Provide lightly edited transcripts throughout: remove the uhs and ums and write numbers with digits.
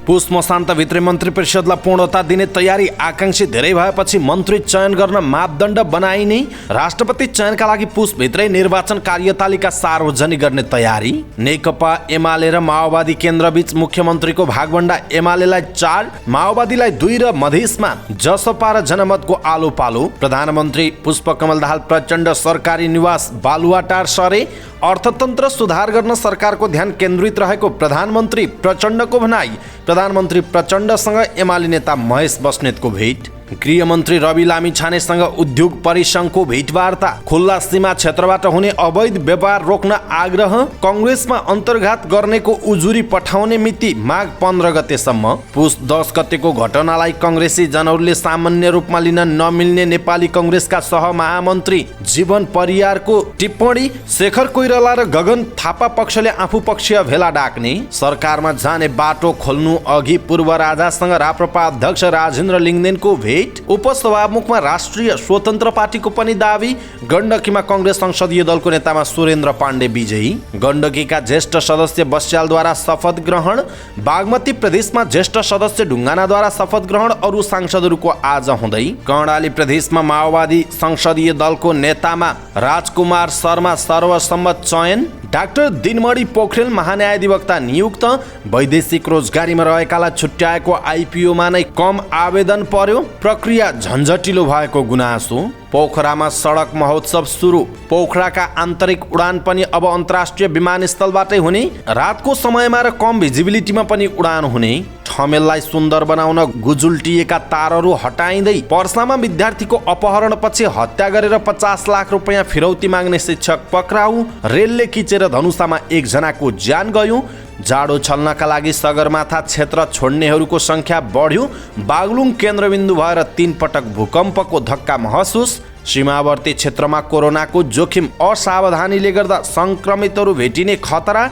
पुस मसान्तभित्रै मन्त्री परिषदलाई पूर्णता दिने तयारी आकांक्षी धेरै भएपछि मन्त्री चयन गर्न मापदण्ड बनाइने। राष्ट्रपति चयनका लागि पुसभित्रै निर्वाचन कार्यतालिका सार्वजनिक गर्ने तयारी। नेकपा एमाले र माओवादी केन्द्रबीच मुख्यमन्त्रीको भागभण्डा, एमालेलाई 4, माओवादीलाई 2 र मधेसमा जसपा र जनमतको आलो पालो। प्रधानमन्त्री पुष्पकमल दाहाल प्रचण्ड सरकारी निवास बालुवाटार सरे। अर्थतन्त्र सुधार गर्न सरकारको ध्यान केन्द्रित रहेको प्रधानमन्त्री प्रचण्डको भनाई। प्रधानमन्त्री प्रचण्डसँग एमाले नेता महेश बस्नेतको भेट। गृहमन्त्री रवि लामिछानेसँग उद्योग परिसङ्घको भेटवार्ता। खुल्ला सीमा क्षेत्रबाट हुने अवैध व्यापार रोक्न आग्रह। कङ्ग्रेसमा अन्तर्घात गर्नेको उजुरी पठाउने मिति माघ 15 गतेसम्म। पुस 10 गतेको घटनालाई कङ्ग्रेसी जनहरूले सामान्य रूपमा लिन नमिल्ने नेपाली कङ्ग्रेसका सहमहामन्त्री जीवन परियारको टिप्पणी। शेखर कोइराला र गगन थापा पक्षले आफू पक्षीय भेला डाक्ने। सरकारमा जाने बाटो खोल्नु अघि पूर्व राजासँग राप्रपा अध्यक्ष राजेन्द्र लिङ्गदेनको भेट। उपसभामुखमा राष्ट्रिय स्वतन्त्र पार्टीको पनि दावी। गण्डकीमा कङ्ग्रेस संसदीय दलको नेतामा सुरेन्द्र पाण्डे विजयी। गण्डकीका ज्येष्ठ सदस्य बस्यालद्वारा शपथ ग्रहण। बागमती प्रदेशमा ज्येष्ठ सदस्य ढुङ्गानाद्वारा शपथ ग्रहण। अरू सांसदहरूको आज हुँदै। कर्णाली प्रदेशमा माओवादी संसदीय दलको नेतामा राजकुमार शर्मा सर्वसम्मत चयन। डाक्टर दिनमणि पोखरेल महान्यायाधिवक्ता नियुक्त। वैदेशिक रोजगारीमा रहेकालाई छुट्याएको आइपिओमा नै कम आवेदन पर्यो। प्रक्रिया झन्झटिलो भएको गुनासो। पोखरामा सडक महोत्सव सुरु। पोखराका आन्तरिक उडान पनि अब अन्तर्राष्ट्रिय विमानस्थलबाटै हुने। रातको समयमा र कम भिजिबिलिटीमा पनि उडान हुने। ठमेललाई सुन्दर बनाउन गुजुल्टिएका तारहरू हटाइँदै। पर्सामा विद्यार्थीको अपहरणपछि हत्या गरेर 50 लाख रुपियाँ फिरौती माग्ने शिक्षक पक्राउ। रेलले किचेर धनुषामा 1 जनाको ज्यान गयो। जाडो छल्नका लागि सगरमाथा क्षेत्र छोड्नेहरूको संख्या बढ्यो। बागलुङ केन्द्रबिन्दु भएर 3 पटक भूकम्पको धक्का महसुस। सीमावर्ती क्षेत्रमा कोरोनाको जोखिम, असावधानीले गर्दा संक्रमितहरू भेटिने खतरा।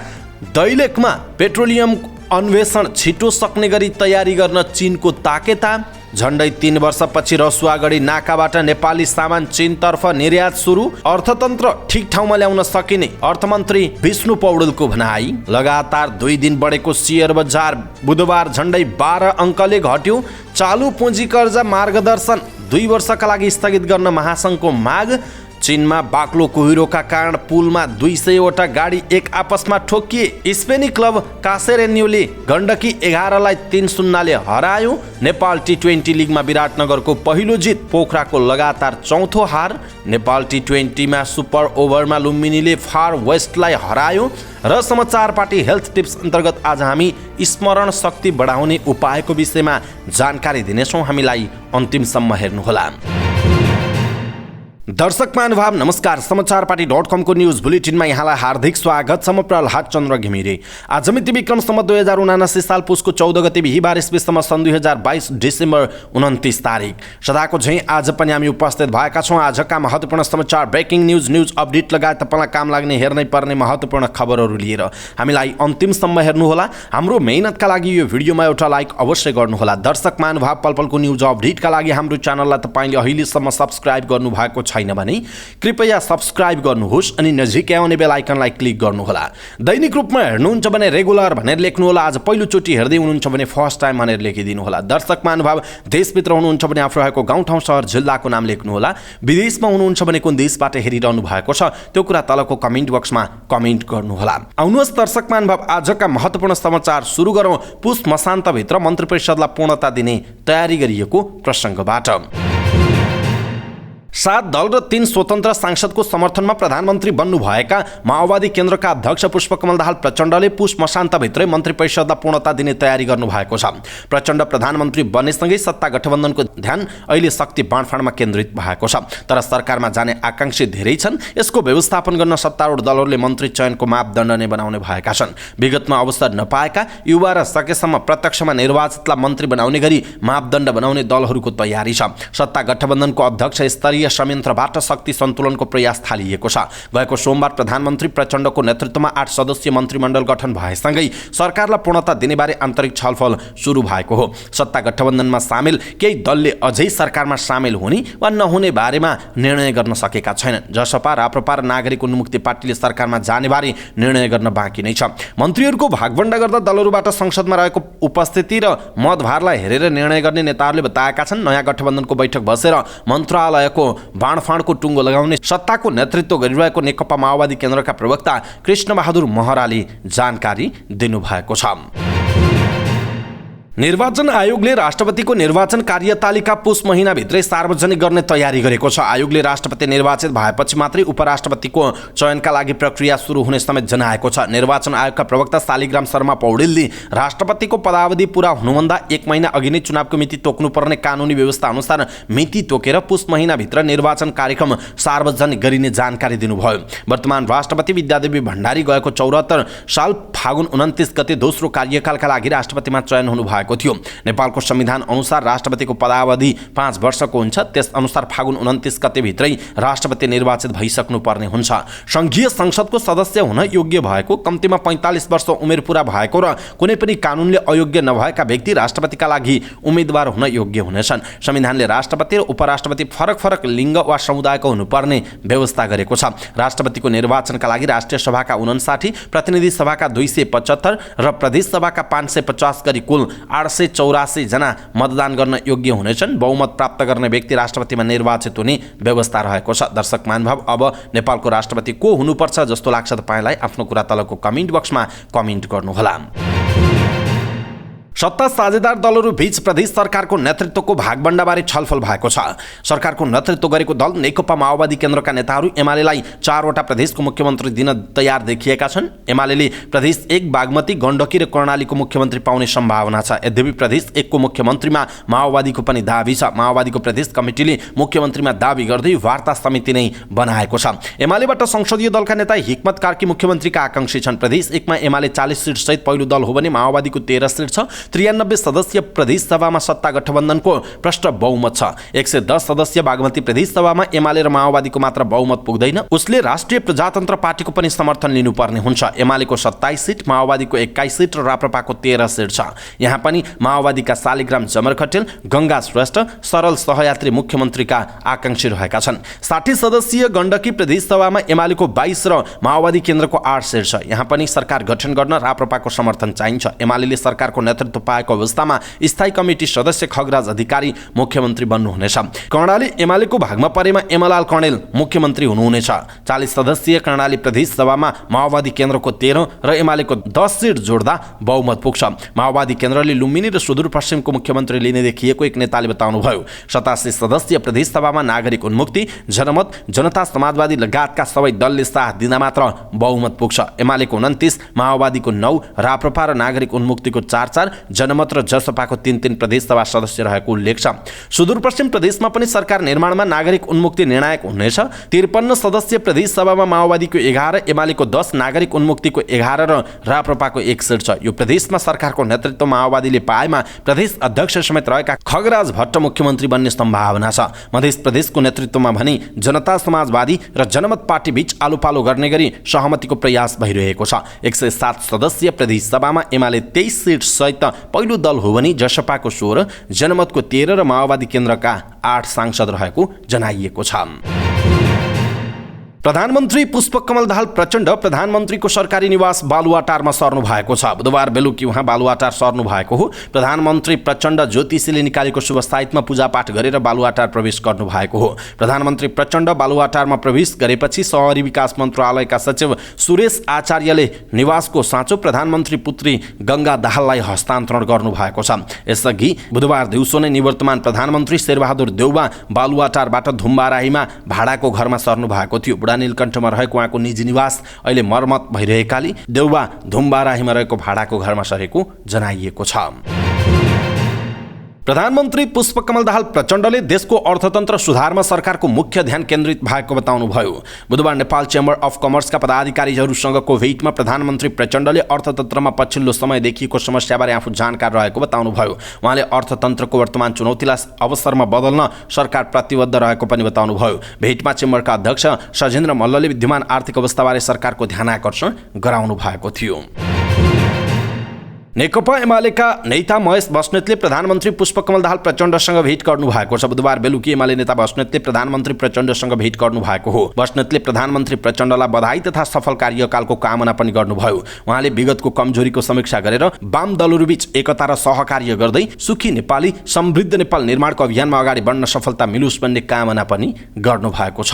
दैलेखमा पेट्रोलियम अन्वेषण छिटो सक्ने गरी तयारी गर्न चीनको ताकेता। झन्डै 3 वर्षपछि रसुवागढी नाकाबाट नेपाली सामान चीनतर्फ निर्यात सुरु। अर्थतन्त्र ठिक ठाउँमा ल्याउन सकिने अर्थमन्त्री विष्णु पौडेलको भनाई। लगातार 2 दिन बढेको शेयर बजार बुधबार झन्डै 12 अङ्कले घट्यो। चालु पुँजी कर्जा मार्गदर्शन 2 वर्षका लागि स्थगित गर्न महासङ्घको माग। चीनमा बाक्लो कुहिरोका कारण पुलमा 200 वटा गाडी एक आपसमा ठोकिए। स्पेनी क्लब कासेरेन्यूले गण्डकी 11लाई 3-0 हरायो। नेपाल T20 लिगमा विराटनगरको पहिलो जित। पोखराको लगातार 4थो हार। नेपाल T20मा सुपर ओभरमा लुम्बिनीले फार वेस्टलाई हरायो। र समाचार पार्टी हेल्थ टिप्स अन्तर्गत आज हामी स्मरण शक्ति बढाउने उपायको विषयमा जानकारी दिनेछौँ। हामीलाई अन्तिमसम्म हेर्नुहोला। दर्शक महानुभाव नमस्कार। समाचारपाटी.com को न्यूज बुलेटिनमा यहाँलाई हार्दिक स्वागत छ। म प्रहलाद चन्द्र घिमिरे। आज मिति विक्रम सम्वत 2079 साल पुसको 14 गते बिहीबार इस्वीसम्म सन् 2022 डिसेम्बर 29 तारिक। सदाको झैँ आज पनि हामी उपस्थित भएका छौँ आजका महत्त्वपूर्ण समाचार, ब्रेकिङ न्युज अपडेट लगायत तपाईँलाई काम लाग्ने हेर्नै पर्ने महत्त्वपूर्ण खबरहरू लिएर। हामीलाई अन्तिमसम्म हेर्नुहोला। हाम्रो मेहनतका लागि यो भिडियोमा एउटा लाइक अवश्य गर्नुहोला। दर्शक महानुभाव, पलपलको न्युज अपडेटका लागि हाम्रो च्यानललाई तपाईँले अहिलेसम्म सब्स्क्राइब गर्नुभएको छैन भने कृपया सब्स्क्राइब गर्नुहोस् अनि नजिकै आउने बेल आइकनलाई क्लिक गर्नुहोला। दैनिक रूपमा हेर्नुहुन्छ भने रेगुलर भनेर लेख्नुहोला। आज पहिलोचोटि हेर्दै हुनुहुन्छ भने फर्स्ट टाइम भनेर लेखिदिनुहोला। दर्शक महानुभाव, देशभित्र हुनुहुन्छ भने आफू रहेको गाउँ ठाउँ सहर जिल्लाको नाम लेख्नुहोला। विदेशमा हुनुहुन्छ भने कुन देशबाट हेरिरहनु भएको छ त्यो कुरा तलको कमेन्ट बक्समा कमेन्ट गर्नुहोला। आउनुहोस् दर्शक महानुभाव, आजका महत्त्वपूर्ण समाचार सुरु गरौँ पुस मसान्तभित्र मन्त्री परिषदलाई पूर्णता दिने तयारी गरिएको प्रसङ्गबाट। 7 दल र 3 स्वतन्त्र सांसदको समर्थनमा प्रधानमन्त्री बन्नुभएका माओवादी केन्द्रका अध्यक्ष पुष्पकमल दाहाल प्रचण्डले पुस मसान्तभित्रै मन्त्री परिषदलाई पूर्णता दिने तयारी गर्नुभएको छ। प्रचण्ड प्रधानमन्त्री बन्नेसँगै सत्ता गठबन्धनको ध्यान अहिले शक्ति बाँडफाँडमा केन्द्रित भएको छ। तर सरकारमा जाने आकांक्षी धेरै छन्। यसको व्यवस्थापन गर्न सत्तारूढ दलहरूले मन्त्री चयनको मापदण्ड नै बनाउने भएका छन्। विगतमा अवसर नपाएका युवा र सकेसम्म प्रत्यक्षमा निर्वाचितलाई मन्त्री बनाउने गरी मापदण्ड बनाउने दलहरूको तयारी छ। सत्ता गठबन्धनको अध्यक्ष स्तरीय संयन्त्रबाट शक्ति सन्तुलनको प्रयास थालिएको छ। गएको सोमबार प्रधानमन्त्री प्रचण्डको नेतृत्वमा 8 सदस्यीय मन्त्रीमण्डल गठन भएसँगै सरकारलाई पूर्णता दिनेबारे आन्तरिक छलफल सुरु भएको हो। सत्ता गठबन्धनमा सामेल केही दलले अझै सरकारमा सामेल हुने वा नहुने बारेमा निर्णय गर्न सकेका छैनन्। जसपा, राप्रपा र नागरिक उन्मुक्ति पार्टीले सरकारमा जानेबारे निर्णय गर्न बाँकी नै छ। मन्त्रीहरूको भागवण्डा गर्दा दलहरूबाट संसदमा रहेको उपस्थिति र मतभारलाई हेरेर निर्णय गर्ने नेताहरूले बताएका छन्। नयाँ गठबन्धनको बैठक बसेर मन्त्रालयको बाँडफाँडको टुङ्गो लगाउने सत्ताको नेतृत्व गरिरहेको नेकपा माओवादी केन्द्रका प्रवक्ता कृष्णबहादुर महराले जानकारी दिनुभएको छ। निर्वाचन आयोगले राष्ट्रपतिको निर्वाचन कार्यतालिका पुस महिनाभित्रै सार्वजनिक गर्ने तयारी गरेको छ। आयोगले राष्ट्रपति निर्वाचित भएपछि मात्रै उपराष्ट्रपतिको चयनका लागि प्रक्रिया सुरु हुने समेत जनाएको छ। निर्वाचन आयोगका प्रवक्ता शालिग्राम शर्मा पौडेलले राष्ट्रपतिको पदावधि पूरा हुनुभन्दा 1 महिना अघि नै चुनावको मिति तोक्नुपर्ने कानुनी व्यवस्था अनुसार मिति तोकेर पुस महिनाभित्र निर्वाचन कार्यक्रम सार्वजनिक गरिने जानकारी दिनुभयो। वर्तमान राष्ट्रपति विद्यादेवी भण्डारी गएको 74 साल फागुन 29 गते दोस्रो कार्यकालका लागि राष्ट्रपतिमा चयन हुनुभयो थियो। नेपालको संविधान अनुसार राष्ट्रपतिको पदावधि 5 वर्षको हुन्छ। त्यस अनुसार फागुन 29 गते भित्रै राष्ट्रपति निर्वाचित भइसक्नु पर्ने हुन्छ। संघीय संसदको सदस्य हुन योग्य भएको, कम्तीमा 45 वर्ष उमेर पूरा भएको र कुनै पनि कानुनले अयोग्य नभएका व्यक्ति राष्ट्रपतिका लागि उम्मेदवार हुन योग्य हुनेछन्। संविधानले राष्ट्रपति र उपराष्ट्रपति फरक फरक लिङ्ग वा समुदायको हुनुपर्ने व्यवस्था गरेको छ। राष्ट्रपतिको निर्वाचनका लागि राष्ट्रिय सभाका 59, प्रतिनिधि सभाका 275 र प्रदेश सभाका 550 गरी कुल 884 जना मतदान गर्न योग्य हुनेछन्। बहुमत प्राप्त गर्ने व्यक्ति राष्ट्रपतिमा निर्वाचित हुने व्यवस्था रहेको छ। दर्शक महानुभाव, अब नेपालको राष्ट्रपति को हुनुपर्छ जस्तो लाग्छ तपाईलाई? आफ्नो कुरा तलको कमेन्ट बक्समा कमेन्ट गर्नुहोला। सत्ता साझेदार दलहरू बीच प्रदेश सरकारको नेतृत्वको भागवण्डाबारे छलफल भएको छ। सरकारको नेतृत्व गरेको दल नेकपा माओवादी केन्द्रका नेताहरू एमालेलाई 4 वटा प्रदेशको मुख्यमन्त्री दिन तयार देखिएका छन्। एमालेले प्रदेश 1 बागमती, गण्डकी र कर्णालीको मुख्यमन्त्री पाउने सम्भावना छ। यद्यपि प्रदेश 1 को मुख्यमन्त्रीमा माओवादीको पनि दाबी छ। माओवादीको प्रदेश कमिटीले मुख्यमन्त्रीमा दाबी गर्दै वार्ता समिति नै बनाएको छ। एमालेबाट संसदीय दलका नेता हिक्मत कार्की मुख्यमन्त्रीका आकांक्षी छन्। प्रदेश 1 मा एमाले 40 सिट सहित पहिलो दल हो भने माओवादीको 13 सिट छ। 93 सदस्यीय प्रदेश सभामा सत्ता गठबन्धनको प्रष्ट बहुमत छ। 110 सदस्यीय बागमती प्रदेश सभामा एमाले र माओवादीको मात्र बहुमत पुग्दैन। उसले राष्ट्रिय प्रजातन्त्र पार्टीको पनि समर्थन लिनुपर्ने हुन्छ। एमालेको 27 सिट, माओवादीको 21 सिट र राप्रपाको 13 सिट छ। यहाँ पनि माओवादीका शालिग्राम जमरखटेल, गंगा श्रेष्ठ सरल सहयात्री मुख्यमन्त्रीका आकांक्षी रहेका छन्। 60 सदस्यीय गण्डकी प्रदेश सभामा एमालेको 22 र माओवादी केन्द्रको 8 सिट छ। यहाँ पनि सरकार गठन गर्न राप्रपाको समर्थन चाहिन्छ। एमालेले सरकारको नेतृत्व पाएको अवस्थामा स्थायी कमिटी सदस्य खगराज अधिकारी मुख्यमन्त्री बन्नुहुनेछ। कर्णाली एमालेको भागमा परेमा एमलाल कणेल मुख्यमन्त्री हुनुहुनेछ। 40 सदस्यीय कर्णाली प्रदेश सभामा माओवादी केन्द्रको 13 र एमालेको 10 सिट जोड्दा बहुमत पुग्छ। माओवादी केन्द्रले लुम्बिनी र सुदूरपश्चिमको मुख्यमन्त्री लिने देखिएको एक नेताले बताउनुभयो। 87 सदस्यीय प्रदेश सभामा नागरिक उन्मुक्ति, जनमत, जनता समाजवादी लगायतका सबै दलले साथ दिँदा मात्र बहुमत पुग्छ। एमालेको 29, माओवादीको 9, राप्रपा र नागरिक उन्मुक्तिको 4-4, जनमत र जसपाको 3-3 प्रदेश सभा सदस्य रहेको उल्लेख छ। सुदूरपश्चिम प्रदेशमा पनि सरकार निर्माणमा नागरिक उन्मुक्ति निर्णायक हुनेछ। 53 सदस्यीय प्रदेश सभामा माओवादीको 11, एमालेको 10, नागरिक उन्मुक्तिको 11 र राप्रपाको 1 सिट छ। यो प्रदेशमा सरकारको नेतृत्व माओवादीले पाएमा प्रदेश अध्यक्ष समेत रहेका खगराज भट्ट मुख्यमन्त्री बन्ने सम्भावना छ। मध्य प्रदेशको नेतृत्वमा भने जनता समाजवादी र जनमत पार्टी बीच आलुपालो गर्ने गरी सहमतिको प्रयास भइरहेको छ। 107 सदस्यीय प्रदेश सभामा एमाले 23 सिट सहित पहिलो दल हो भने जसपाको 16, जनमतको 13 र माओवादी केन्द्रका 8 सांसद रहेको जनाइएको छ। प्रधानमन्त्री पुष्पकमल दाहाल प्रचण्ड प्रधानमन्त्रीको सरकारी निवास बालुवाटारमा सर्नु भएको छ। बुधबार बेलुकी उहाँ बालुवाटार सर्नु भएको हो। प्रधानमन्त्री प्रचण्ड ज्योतिषीले निकालेको शुभ साइतमा पूजापाठ गरेर बालुवाटार प्रवेश गर्नु भएको हो। प्रधानमन्त्री प्रचण्ड बालुवाटारमा प्रवेश गरेपछि शहरी विकास मन्त्रालयका सचिव सुरेश आचार्यले निवासको साँचो प्रधानमन्त्री पुत्री गंगा दाहाललाई हस्तान्तरण गर्नु भएको छ। यसअघि बुधबार दिउँसो नै निवर्तमान प्रधानमन्त्री शेरबहादुर देउवा बालुवाटारबाट धुम्बाराहीमा भाडाको घरमा सर्नु भएको थियो। नीलकण्ठमा रहेको उहाँको निजी निवास अहिले मर्मत भइरहेकाले देउवा धुम्बाराहीमा रहेको भाडाको घरमा सरेको जनाइएको छ। प्रधानमन्त्री पुष्पकमल दाहाल प्रचण्डले देशको अर्थतन्त्र सुधारमा सरकारको मुख्य ध्यान केन्द्रित भएको बताउनुभयो। बुधबार नेपाल चेम्बर अफ कमर्सका पदाधिकारीहरूसँगको भेटमा प्रधानमन्त्री प्रचण्डले अर्थतन्त्रमा पछिल्लो समय देखिएको समस्याबारे आफू जानकार रहेको बताउनुभयो। उहाँले अर्थतन्त्रको वर्तमान चुनौतीलाई अवसरमा बदल्न सरकार प्रतिबद्ध रहेको पनि बताउनुभयो। भेटमा चेम्बरका अध्यक्ष सजेन्द्र मल्लले विद्यमान आर्थिक अवस्थाबारे सरकारको ध्यानाकर्षण गराउनु भएको थियो। नेकपा एमालेका नेता महेश बस्नेतले प्रधानमन्त्री पुष्पकमल दाहाल प्रचण्डसँग भेट गर्नु भएको छ। बुधबार बेलुकी एमाले नेता बस्नेतले प्रधानमन्त्री प्रचण्डसँग भेट गर्नु भएको हो। बस्नेतले प्रधानमन्त्री प्रचण्डलाई बधाई तथा सफल कार्यकालको कामना पनि गर्नुभयो। उहाँले विगतको कमजोरीको समीक्षा गरेर वाम दलहरूबीच एकता र सहकार्य गर्दै सुखी नेपाली समृद्ध नेपाल निर्माणको अभियानमा अगाडि बढ्न सफलता मिलोस् भन्ने कामना पनि गर्नुभएको छ।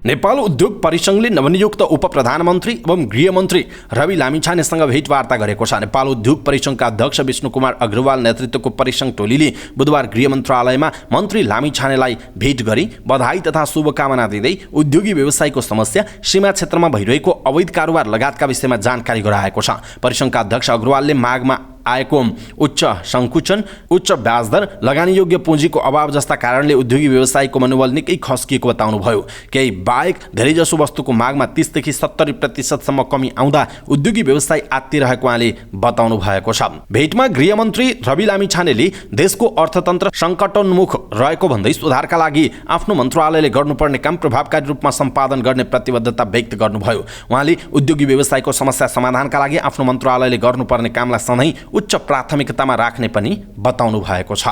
नेपाल उद्योग परिसङ्घले नवनियुक्त उप प्रधानमन्त्री एवं गृहमन्त्री रवि लामिछानेसँग भेटवार्ता गरेको छ। नेपाल उद्योग परिसङ्घका अध्यक्ष विष्णु कुमार अग्रवाल नेतृत्वको परिसङ्घ टोलीले बुधबार गृह मन्त्रालयमा मन्त्री लामिछानेलाई भेट गरी बधाई तथा शुभकामना दिँदै उद्योगी व्यवसायको समस्या, सीमा क्षेत्रमा भइरहेको अवैध कारोबार लगायतका विषयमा जानकारी गराएको छ। परिसङ्घका अध्यक्ष अग्रवालले मागमा आएको उच्च सङ्कुचन, उच्च ब्याजदर, लगानीयोग्य पुँजीको अभाव जस्ता कारणले उद्योगी व्यवसायको मनोबल निकै खस्किएको बताउनुभयो। केही बाहेक धेरैजसो वस्तुको मागमा 30 देखि 70% कमी आउँदा उद्योगी व्यवसाय आत्तिरहेको उहाँले बताउनु भएको छ। भेटमा गृहमन्त्री रवि लामिछानेले देशको अर्थतन्त्र सङ्कटोन्मुख रहेको भन्दै सुधारका लागि आफ्नो मन्त्रालयले गर्नुपर्ने काम प्रभावकारी रूपमा सम्पादन गर्ने प्रतिबद्धता व्यक्त गर्नुभयो। उहाँले उद्योगी व्यवसायको समस्या समाधानका लागि आफ्नो मन्त्रालयले गर्नुपर्ने कामलाई सधैँ उच्च प्राथमिकतामा राख्ने पनि बताउनु भएको छ।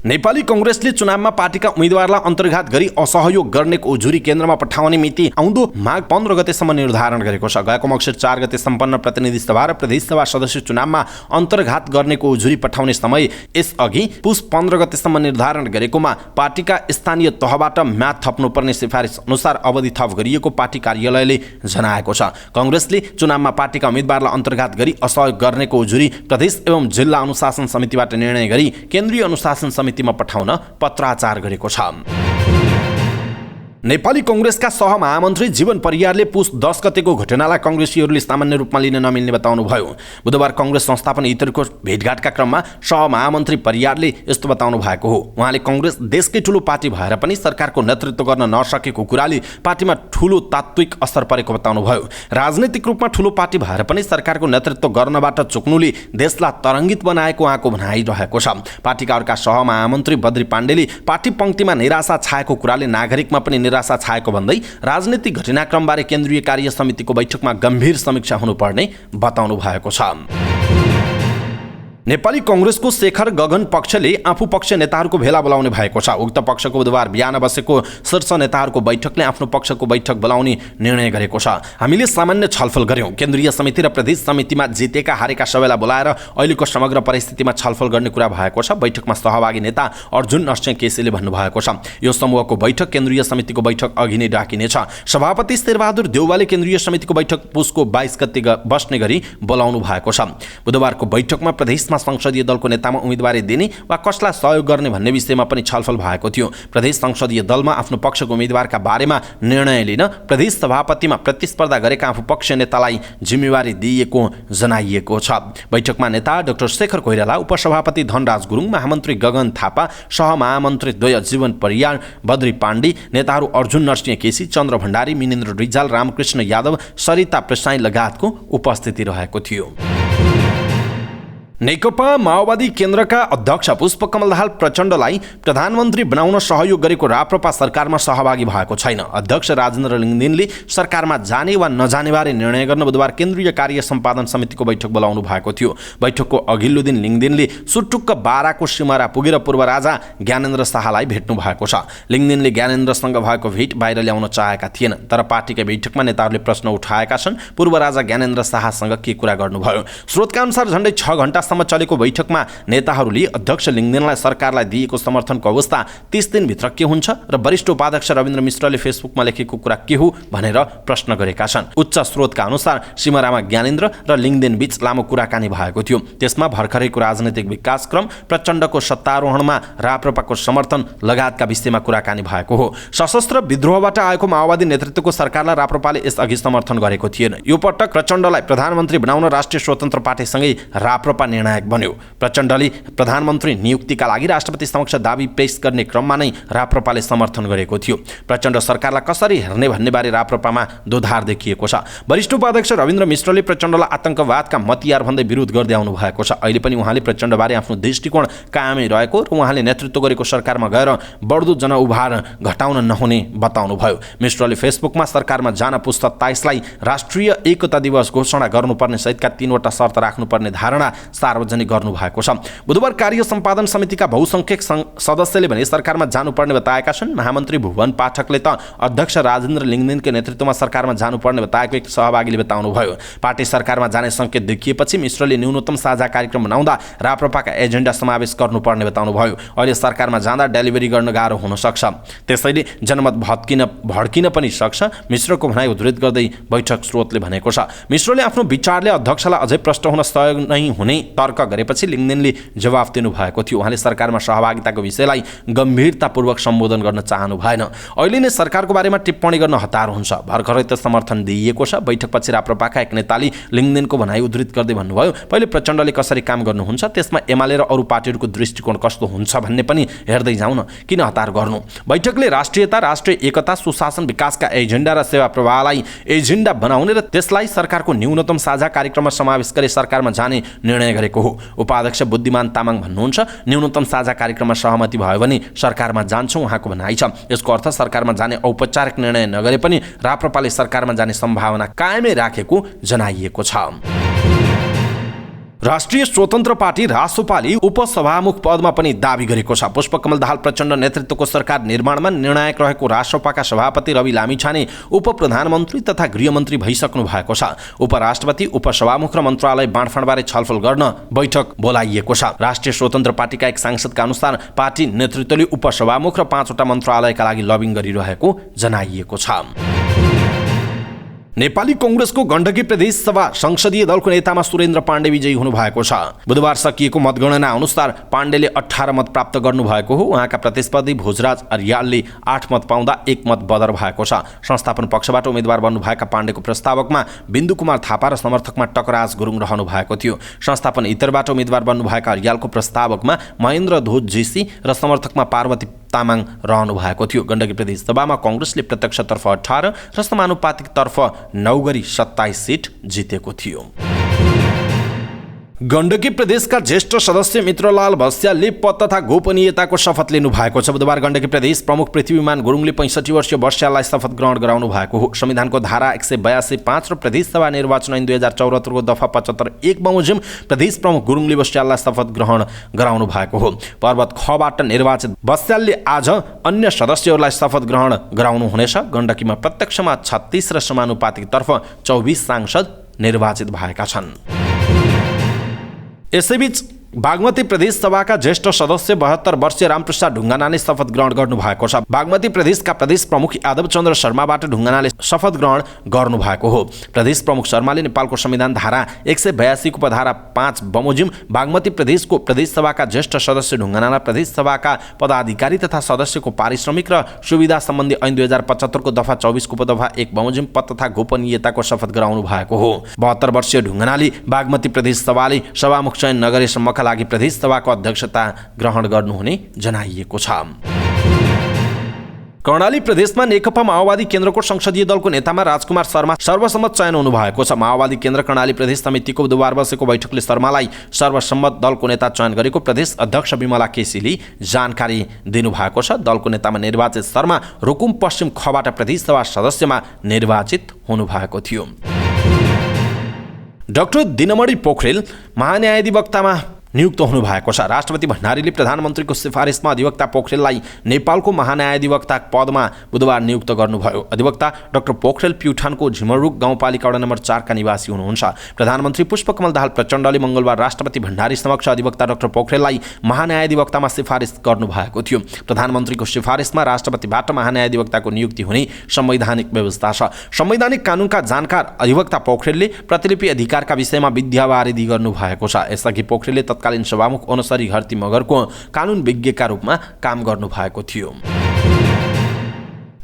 नेपाली कङ्ग्रेसले चुनावमा पार्टीका उम्मेदवारलाई अन्तर्घात गरी असहयोग गर्नेको उजुरी केन्द्रमा पठाउने मिति आउँदो माघ 15 गतेसम्म निर्धारण गरेको छ। गएको मङ्सिर 4 गते सम्पन्न प्रतिनिधि सभा र प्रदेश सभा सदस्य चुनावमा अन्तर्घात गर्नेको उजुरी पठाउने समय यसअघि पुस 15 गतेसम्म निर्धारण गरेकोमा पार्टीका स्थानीय तहबाट म्याद थप्नुपर्ने सिफारिस अनुसार अवधि थप गरिएको पार्टी कार्यालयले जनाएको छ। कङ्ग्रेसले चुनावमा पार्टीका उम्मेदवारलाई अन्तर्घात गरी असहयोग गर्नेको उजुरी प्रदेश एवं जिल्ला अनुशासन समितिबाट निर्णय गरी केन्द्रीय अनुशासन समितिमा पठाउन पत्राचार गरेको छ। नेपाली कङ्ग्रेसका सहमहामन्त्री जीवन परियारले पुस 10 गतेको घटनालाई कङ्ग्रेसीहरूले सामान्य रूपमा लिन नमिल्ने बताउनुभयो। बुधबार कङ्ग्रेस संस्थापन इतरको भेटघाटका क्रममा सहमहामन्त्री परियारले यस्तो बताउनु भएको हो। उहाँले कङ्ग्रेस देशकै ठुलो पार्टी भएर पनि सरकारको नेतृत्व गर्न नसकेको कुराले पार्टीमा ठुलो तात्विक असर परेको बताउनुभयो। राजनैतिक रूपमा ठुलो पार्टी भएर पनि सरकारको नेतृत्व गर्नबाट चुक्नुले देशलाई तरङ्गित बनाएको उहाँको भनाइरहेको छ। पार्टीका अर्का सहमहामन्त्री बद्री पाण्डेले पार्टी पङ्क्तिमा निराशा छाएको कुराले नागरिकमा पनि निराशा छाएको भन्दै राजनीतिक घटनाक्रमबारे केन्द्रीय कार्य समितिको बैठकमा गम्भीर समीक्षा हुनुपर्ने बताउनु भएको छ। नेपाली कङ्ग्रेसको शेखर गगन पक्षले आफू पक्ष नेताहरूको भेला बोलाउने भएको छ। उक्त पक्षको बुधबार बिहान बसेको शीर्ष नेताहरूको बैठकले आफ्नो पक्षको बैठक बोलाउने निर्णय गरेको छ। हामीले सामान्य छलफल गर्यौं। केन्द्रीय समिति र प्रदेश समितिमा जितेका हारेका सबैलाई बोलाएर अहिलेको समग्र परिस्थितिमा छलफल गर्ने कुरा भएको छ। बैठकमा सहभागी नेता अर्जुन नरसिंह केसीले भन्नुभएको छ। यो समूहको बैठक केन्द्रीय समितिको बैठक अघि नै डाकिनेछ। सभापति शेरबहादुर देउवाले केन्द्रीय समितिको बैठक पुसको 22 गते बस्ने गरी बोलाउनु भएको छ। बुधबारको बैठकमा प्रदेश संसदीय दलको नेतामा उम्मेदवारी दिने वा कसलाई सहयोग गर्ने भन्ने विषयमा पनि छलफल भएको थियो। प्रदेश संसदीय दलमा आफ्नो पक्षको उम्मेदवारका बारेमा निर्णय लिन प्रदेश सभापतिमा प्रतिस्पर्धा गरेका आफू पक्ष नेतालाई जिम्मेवारी दिइएको जनाइएको छ। बैठकमा नेता डाक्टर शेखर कोइराला, उपसभापति धनराज गुरुङ, महामन्त्री गगन थापा, सहमहामन्त्री द्वय जीवन परियार, बद्री पाण्डे, नेताहरू अर्जुन नरसिंह केसी, चन्द्र भण्डारी, मिनेन्द्र रिजाल, रामकृष्ण यादव, सरिता प्रसाई लगायतको उपस्थिति रहेको थियो। नेकपा माओवादी केन्द्रका अध्यक्ष पुष्पकमल दाहाल प्रचण्डलाई प्रधानमन्त्री बनाउन सहयोग गरेको राप्रपा सरकारमा सहभागी भएको छैन। अध्यक्ष राजेन्द्र लिङदेनले सरकारमा जाने वा नजानेबारे निर्णय गर्न बुधबार केन्द्रीय कार्य सम्पादन समितिको बैठक बोलाउनु भएको थियो। बैठकको अघिल्लो दिन लिङदेनले सुटुक्क बाराको सिमरा पुगेर पूर्व राजा ज्ञानेन्द्र शाहलाई भेट्नु भएको छ। लिङदेनले ज्ञानेन्द्रसँग भएको भेट बाहिर ल्याउन चाहेका थिएन, तर पार्टीका बैठकमा नेताहरूले प्रश्न उठाएका छन्। पूर्व राजा ज्ञानेन्द्र शाहसँग के कुरा गर्नुभयो? स्रोतका अनुसार झण्डै 6 घण्टा चलेको बैठकमा नेताहरूले अध्यक्ष लिङदेनलाई सरकारलाई दिएको समर्थनको अवस्था 30 दिनभित्र के हुन्छ र वरिष्ठ उपाध्यक्ष रविन्द्र मिश्रले फेसबुकमा लेखेको कुरा के हो भनेर प्रश्न गरेका छन्। उच्च स्रोतका अनुसार सिमरामा ज्ञानेन्द्र र लिङदेन बीच लामो कुराकानी भएको थियो। त्यसमा भर्खरैको राजनैतिक विकासक्रम, प्रचण्डको सत्तारोहणमा राप्रपाको समर्थन लगायतका विषयमा कुराकानी भएको हो। सशस्त्र विद्रोहबाट आएको माओवादी नेतृत्वको सरकारलाई राप्रपाले यसअघि समर्थन गरेको थिएन। यो पटक प्रचण्डलाई प्रधानमन्त्री बनाउन राष्ट्रिय स्वतन्त्र पार्टीसँगै राप्रपा निर्णायक बन्यो। प्रचण्डले प्रधानमन्त्री नियुक्तिका लागि राष्ट्रपति समक्ष दाबी पेश गर्ने क्रममा नै राप्रपाले समर्थन गरेको थियो। प्रचण्ड सरकारलाई कसरी हेर्ने भन्ने बारे राप्रपामा दोधार देखिएको छ। वरिष्ठ उपाध्यक्ष रविन्द्र मिश्रले प्रचण्डलाई आतंकवादका मतियार भन्दै विरोध गर्दै आउनु भएको छ। अहिले पनि उहाँले प्रचण्डबारे आफ्नो दृष्टिकोण कायमै रहेको र उहाँले नेतृत्व गरेको सरकारमा गएर बढ्दो जनउभार घटाउन नहुने बताउनुभयो। मिश्रले फेसबुकमा सरकारमा जान पुस 27लाई राष्ट्रिय एकता दिवस घोषणा गर्नुपर्ने सहितका 3वटा शर्त राख्नुपर्ने धारणा सार्वजनिक गर्नुभएको छ। बुधबार कार्य सम्पादन समितिका बहुसंख्यक सदस्यले भने सरकारमा जानुपर्ने बताएका छन्। महामन्त्री भुवन पाठकले त अध्यक्ष राजेन्द्र लिङ्गदेनको नेतृत्वमा सरकारमा जानुपर्ने बताएको एक सहभागीले बताउनुभयो। पार्टी सरकारमा जाने सङ्केत देखिएपछि मिश्रले न्यूनतम साझा कार्यक्रम बनाउँदा राप्रपाका एजेन्डा समावेश गर्नुपर्ने बताउनुभयो। अहिले सरकारमा जाँदा डेलिभरी गर्न गाह्रो हुन सक्छ, त्यसैले जनमत भड्किन पनि सक्छ, मिश्रको भनाइ उद्धृत गर्दै बैठक स्रोतले भनेको छ। मिश्रले आफ्नो विचारले अध्यक्षलाई अझै प्रष्ट हुन सहयोग नै हुने तर्क गरेपछि लिङ्गदेनले जवाफ दिनुभएको थियो। उहाँले सरकारमा सहभागिताको विषयलाई गम्भीरतापूर्वक सम्बोधन गर्न चाहनु भएन। अहिले नै सरकारको बारेमा टिप्पणी गर्न हतार हुन्छ। भर्खरै त समर्थन दिइएको छ। बैठकपछि राप्रपाका एक नेताले लिङ्गदेनको भनाइ उद्धृत गर्दै भन्नुभयो, पहिले प्रचण्डले कसरी काम गर्नुहुन्छ त्यसमा एमाले र अरू पार्टीहरूको दृष्टिकोण कस्तो हुन्छ भन्ने पनि हेर्दै जाउँ न, किन हतार गर्नु। बैठकले राष्ट्रियता, राष्ट्रिय एकता, सुशासन, विकासका एजेन्डा र सेवा प्रवाहलाई एजेन्डा बनाउने र त्यसलाई सरकारको न्यूनतम साझा कार्यक्रममा समावेश गरी सरकारमा जाने निर्णय गरेको हो। उपाध्यक्ष बुद्धिमान तामाङ भन्नुहुन्छ, न्यूनतम साझा कार्यक्रममा सहमति भयो भने सरकारमा जान्छौँ उहाँको भनाइ छ। यसको अर्थ सरकारमा जाने औपचारिक निर्णय नगरे पनि राप्रपाले सरकारमा जाने सम्भावना कायमै राखेको जनाइएको छ। राष्ट्रिय स्वतन्त्र पार्टी रासोपाले उपसभामुख पदमा पनि दाबी गरेको छ। पुष्पकमल दाहाल प्रचण्ड नेतृत्वको सरकार निर्माणमा निर्णायक रहेको रासोपाका सभापति रवि लामिछाने उपप्रधानमन्त्री तथा गृहमन्त्री भइसक्नु भएको छ। उपराष्ट्रपति, उपसभामुख र मन्त्रालय बाँडफाँडबारे छलफल गर्न बैठक बोलाइएको छ। राष्ट्रिय स्वतन्त्र पार्टीका एक सांसदका अनुसार पार्टी नेतृत्वले उपसभामुख र 5वटा मन्त्रालयका लागि लबिङ गरिरहेको जनाइएको छ। नेपाली कांग्रेसको गण्डकी प्रदेश सभा संसदीय दलको नेतामा सुरेन्द्र पाण्डे विजयी हुनु भएको छ। बुधबार सकिएको मतगणना अनुसार पाण्डेले 18 मत प्राप्त गर्नु भएको हो। उहाँका प्रतिस्पर्धी भोजराज अर्यालले 8 मत पाउँदा 1 मत बदर भएको छ। संस्थापन पक्षबाट उम्मेद्वार बन्नुभएका पाण्डेको प्रस्तावकमा बिन्दु कुमार थापा र समर्थकमा टकराज गुरुङ रहनु भएको थियो। संस्थापन इतरबाट उम्मेद्वार बन्नुभएका अर्यालको प्रस्तावकमा महेन्द्र धोत जेसी र समर्थकमा पार्वती तामाङ रहनु भएको थियो। गण्डकी प्रदेश सभामा कांग्रेसले प्रत्यक्षतर्फ 18 र समानुपातिकतर्फ 9 गरी 27 सिट जितेको थियो। गण्डकी प्रदेशका ज्येष्ठ सदस्य मित्रलाल बस्यालले पद तथा गोपनीयताको शपथ लिनु भएको छ। बुधबार गण्डकी प्रदेश प्रमुख पृथ्वीमान गुरुङले 65 वर्षीय बस्याललाई शपथ ग्रहण गराउनु भएको हो। संविधानको धारा 182(5) र प्रदेश सभा निर्वाचन ऐन 2074 को दफा 75(1) बमोजिम प्रदेश प्रमुख गुरुङले बस्याललाई शपथ ग्रहण गराउनु भएको हो। पर्वत खबाट निर्वाचित बस्यालले आज अन्य सदस्यहरूलाई शपथ ग्रहण गराउनु हुनेछ। गण्डकीमा प्रत्यक्षमा 36 र समानुपातिकतर्फ 24 सांसद निर्वाचित भएका छन्। यसैबीच बागमती प्रदेश सभाका ज्येष्ठ सदस्य 72 वर्षीय रामप्रसाद ढुङ्गानाले शपथ ग्रहण गर्नु भएको छ। बागमती प्रदेशका प्रदेश प्रमुख यादव चन्द्र शर्माबाट ढुङ्गानाले शपथ ग्रहण गर्नु भएको हो। प्रदेश प्रमुख शर्माले नेपालको संविधान धारा 182 को उपधारा 5 बमोजिम बागमती प्रदेशको प्रदेश सभाका ज्येष्ठ सदस्य ढुङ्गानालाई प्रदेश सभाका पदाधिकारी तथा सदस्यको पारिश्रमिक र सुविधा सम्बन्धी ऐन 2075 को दफा 24 को उपदफा 1 बमोजिम पद तथा गोपनीयताको शपथ गराउनु भएको हो। 72 वर्षीय ढुङ्गानाले बागमती प्रदेश सभाले सभामुख चयन नगरेसम्मका लागि प्रदेश सभाको अध्यक्षता ग्रहण गर्नुहुने जनाइएको छ। कर्णाली प्रदेशमा नेकपा माओवादी केन्द्रको संसदीय दलको नेतामा राजकुमार शर्मा सर्वसम्मत चयन हुनु भएको छ। माओवादी केन्द्र कर्णाली प्रदेश समितिको बुधबार बसेको बैठकले शर्मालाई सर्वसम्मत दलको नेता चयन गरेको प्रदेश अध्यक्ष विमला केसीले जानकारी दिनुभएको छ। दलको नेतामा निर्वाचित शर्मा रुकुम पश्चिम खबाट प्रदेश सभा सदस्यमा निर्वाचित हुनुभएको थियो। डाक्टर दिनमणि पोखरेल महान्यायाधिवक्तामा नियुक्त हुनु भएको छ। राष्ट्रपति भण्डारीले प्रधानमन्त्रीको सिफारिसमा अधिवक्ता पोखरेललाई नेपालको महान्यायाधिवक्ता पदमा बुधबार नियुक्त गर्नुभयो। अधिवक्ता डाक्टर पोखरेल प्युठानको झिमरुक गाउँपालिका वडा नम्बर 4 का निवासी हुनुहुन्छ। प्रधानमन्त्री पुष्पकमल दाहाल प्रचण्डले मंगलबार राष्ट्रपति भण्डारी समक्ष अधिवक्ता डाक्टर पोखरेललाई महान्यायाधिवक्तामा सिफारिस गर्नुभएको थियो। प्रधानमन्त्रीको सिफारिसमा राष्ट्रपतिबाट महान्यायाधिवक्ताको नियुक्ति हुने संवैधानिक व्यवस्था छ। संवैधानिक कानुनका जानकार अधिवक्ता पोखरेलले प्रतिलिपि अधिकारका विषयमा विद्यावारिधि गर्नुभएको छ। यसअघि पोखरेलले तत्कालीन सभामुख ओनसरी घरती मगरको कानुन विज्ञका रूपमा काम गर्नुभएको थियो।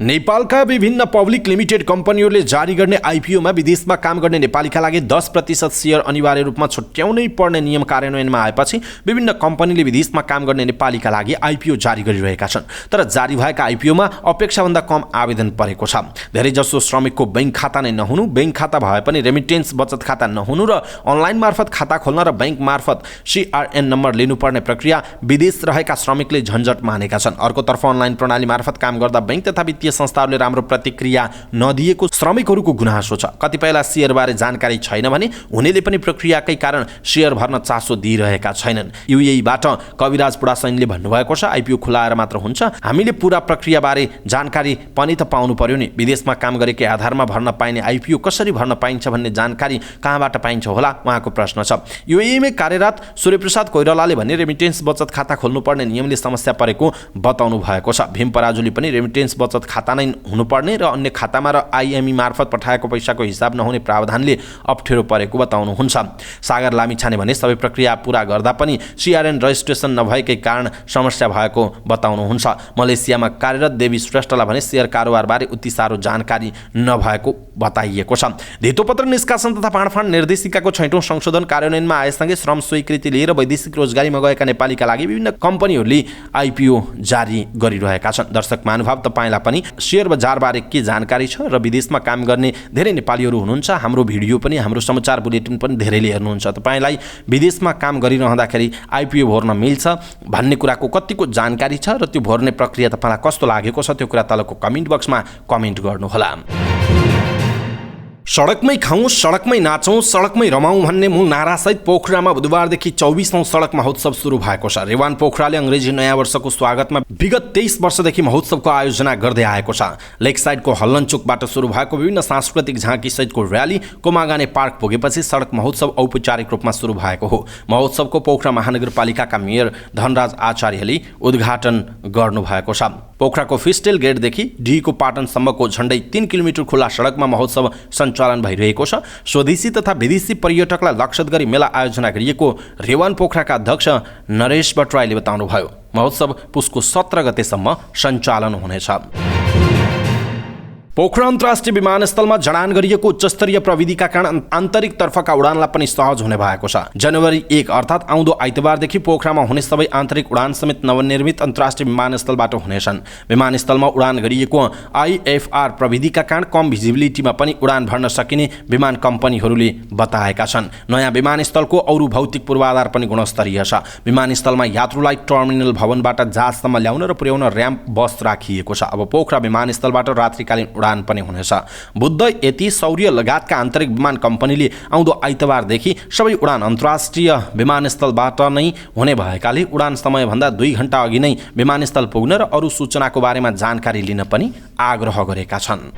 नेपालका विभिन्न पब्लिक लिमिटेड कम्पनीहरूले जारी गर्ने आइपिओमा विदेशमा काम गर्ने नेपालीका लागि 10% सेयर अनिवार्य रूपमा छुट्याउनै पर्ने नियम कार्यान्वयनमा आएपछि विभिन्न कम्पनीले विदेशमा काम गर्ने नेपालीका लागि आइपिओ जारी गरिरहेका छन्। तर जारी भएका आइपिओमा अपेक्षाभन्दा कम आवेदन परेको छ। धेरैजसो श्रमिकको बैंक खाता नै नहुनु, बैंक खाता भए पनि रेमिटेन्स बचत खाता नहुनु र अनलाइन मार्फत खाता खोल्न र बैंक मार्फत CRN नम्बर लिनुपर्ने प्रक्रिया विदेश रहेका श्रमिकले झन्झट मानेका छन्। अर्कोतर्फ अनलाइन प्रणाली मार्फत काम गर्दा बैंक तथा वित्तीय संस्थाहरूले राम्रो प्रतिक्रिया नदिएको श्रमिकहरूको गुनासो छ। कतिपयलाई सेयरबारे जानकारी छैन भने उनीहरूले पनि प्रक्रियाकै कारण सेयर भर्न चासो दिइरहेका छैनन्। UAE-बाट कविराज पुडासैनले भन्नुभएको छ, आइपिओ खुलाएर मात्र हुन्छ, हामीले पूरा प्रक्रियाबारे जानकारी पनि त पाउनु पर्यो नि। विदेशमा काम गरेकै आधारमा भर्न पाइने आइपिओ कसरी भर्न पाइन्छ भन्ने जानकारी कहाँबाट पाइन्छ होला, उहाँको प्रश्न छ। UAE-मा कार्यरत सूर्यप्रसाद कोइरालाले भने रेमिटेन्स बचत खाता खोल्नुपर्ने नियमले समस्या परेको बताउनु भएको छ। भीम पराजुली पनि रेमिटेन्स बचत खाता नै हुनुपर्ने र अन्य खातामा र IME मार्फत पठाएको पैसाको हिसाब नहुने प्रावधानले अप्ठ्यारो परेको बताउनुहुन्छ। सागर लामिछाने भने सबै प्रक्रिया पूरा गर्दा पनि CRN रजिस्ट्रेसन नभएकै कारण समस्या भएको बताउनुहुन्छ। मलेसियामा कार्यरत देवी श्रेष्ठलाई भने सेयर कारोबारबारे उति साह्रो जानकारी नभएको बताइएको छ। धितोपत्र निष्कासन तथा फाँडफाँड निर्देशिकाको 6औं संशोधन कार्यान्वयनमा आएसँगै श्रम स्वीकृति लिएर वैदेशिक रोजगारीमा गएका नेपालीका लागि विभिन्न कम्पनीहरूले आइपिओ जारी गरिरहेका छन्। दर्शक महानुभाव, तपाईँलाई पनि सेयर बजारबारे के जानकारी छ र विदेशमा काम गर्ने धेरै नेपालीहरू हुनुहुन्छ, हाम्रो भिडियो पनि, हाम्रो समाचार बुलेटिन पनि धेरैले हेर्नुहुन्छ। तपाईँलाई विदेशमा काम गरिरहँदाखेरि आइपिओ भर्न मिल्छ भन्ने कुराको कतिको जानकारी छ र त्यो भर्ने प्रक्रिया तपाईँलाई कस्तो लागेको छ, त्यो कुरा तलको कमेन्ट बक्समा कमेन्ट गर्नुहोला। सडकमै खाउँ, सडकमै नाचौँ, सडकमै रमाउँ भन्ने मूल नारासहित पोखरामा बुधबारदेखि 24औं सडक महोत्सव सुरु भएको छ। रेवान पोखराले अङ्ग्रेजी नयाँ वर्षको स्वागतमा विगत 23 वर्षदेखि महोत्सवको आयोजना गर्दै आएको छ। लेक साइडको हल्लनचोकबाट सुरु भएको विभिन्न सांस्कृतिक झाँकी सहितको र्याली कोमागाने पार्क पुगेपछि सडक महोत्सव औपचारिक रूपमा सुरु भएको हो। महोत्सवको पोखरा महानगरपालिकाका मेयर धनराज आचार्यले उद्घाटन गर्नुभएको छ। पोखराको फिस्टेल गेटदेखि डीको पाटनसम्मको झण्डै 3 किलोमिटर खुला सडकमा महोत्सव सञ्चालन भइरहेको छ। स्वदेशी तथा विदेशी पर्यटकलाई लक्षित गरी मेला आयोजना गरिएको रेवान पोखराका अध्यक्ष नरेश भट्टराईले बताउनुभयो। महोत्सव पुसको 17 गतेसम्म सञ्चालन हुनेछ। पोखरा अन्तर्राष्ट्रिय विमानस्थलमा जडान गरिएको उच्चस्तरीय प्रविधिका कारण आन्तरिक तर्फका उडानलाई पनि सहज हुने भएको छ। जनवरी 1 अर्थात् आउँदो आइतबारदेखि पोखरामा हुने सबै आन्तरिक उडान समेत नवनिर्मित अन्तर्राष्ट्रिय विमानस्थलबाट हुनेछन्। विमानस्थलमा उडान गरिएको IFR प्रविधिका कारण कम भिजिबिलिटीमा पनि उडान भर्न सकिने विमान कम्पनीहरूले बताएका छन्। नयाँ विमानस्थलको अरू भौतिक पूर्वाधार पनि गुणस्तरीय छ। विमानस्थलमा यात्रुलाई टर्मिनल भवनबाट जहाजसम्म ल्याउन र पुर्याउन र्याम्प बस राखिएको छ। अब पोखरा विमानस्थलबाट रात्रिकालीन उडान पनि हुनेछ। बुद्ध यति सौर्य लगायतका आन्तरिक विमान कम्पनीले आउँदो आइतबारदेखि सबै उडान अन्तर्राष्ट्रिय विमानस्थलबाट नै हुने भएकाले उडान समयभन्दा 2 घण्टा अघि नै विमानस्थल पुग्न र अरू सूचनाको बारेमा जानकारी लिन पनि आग्रह गरेका छन्।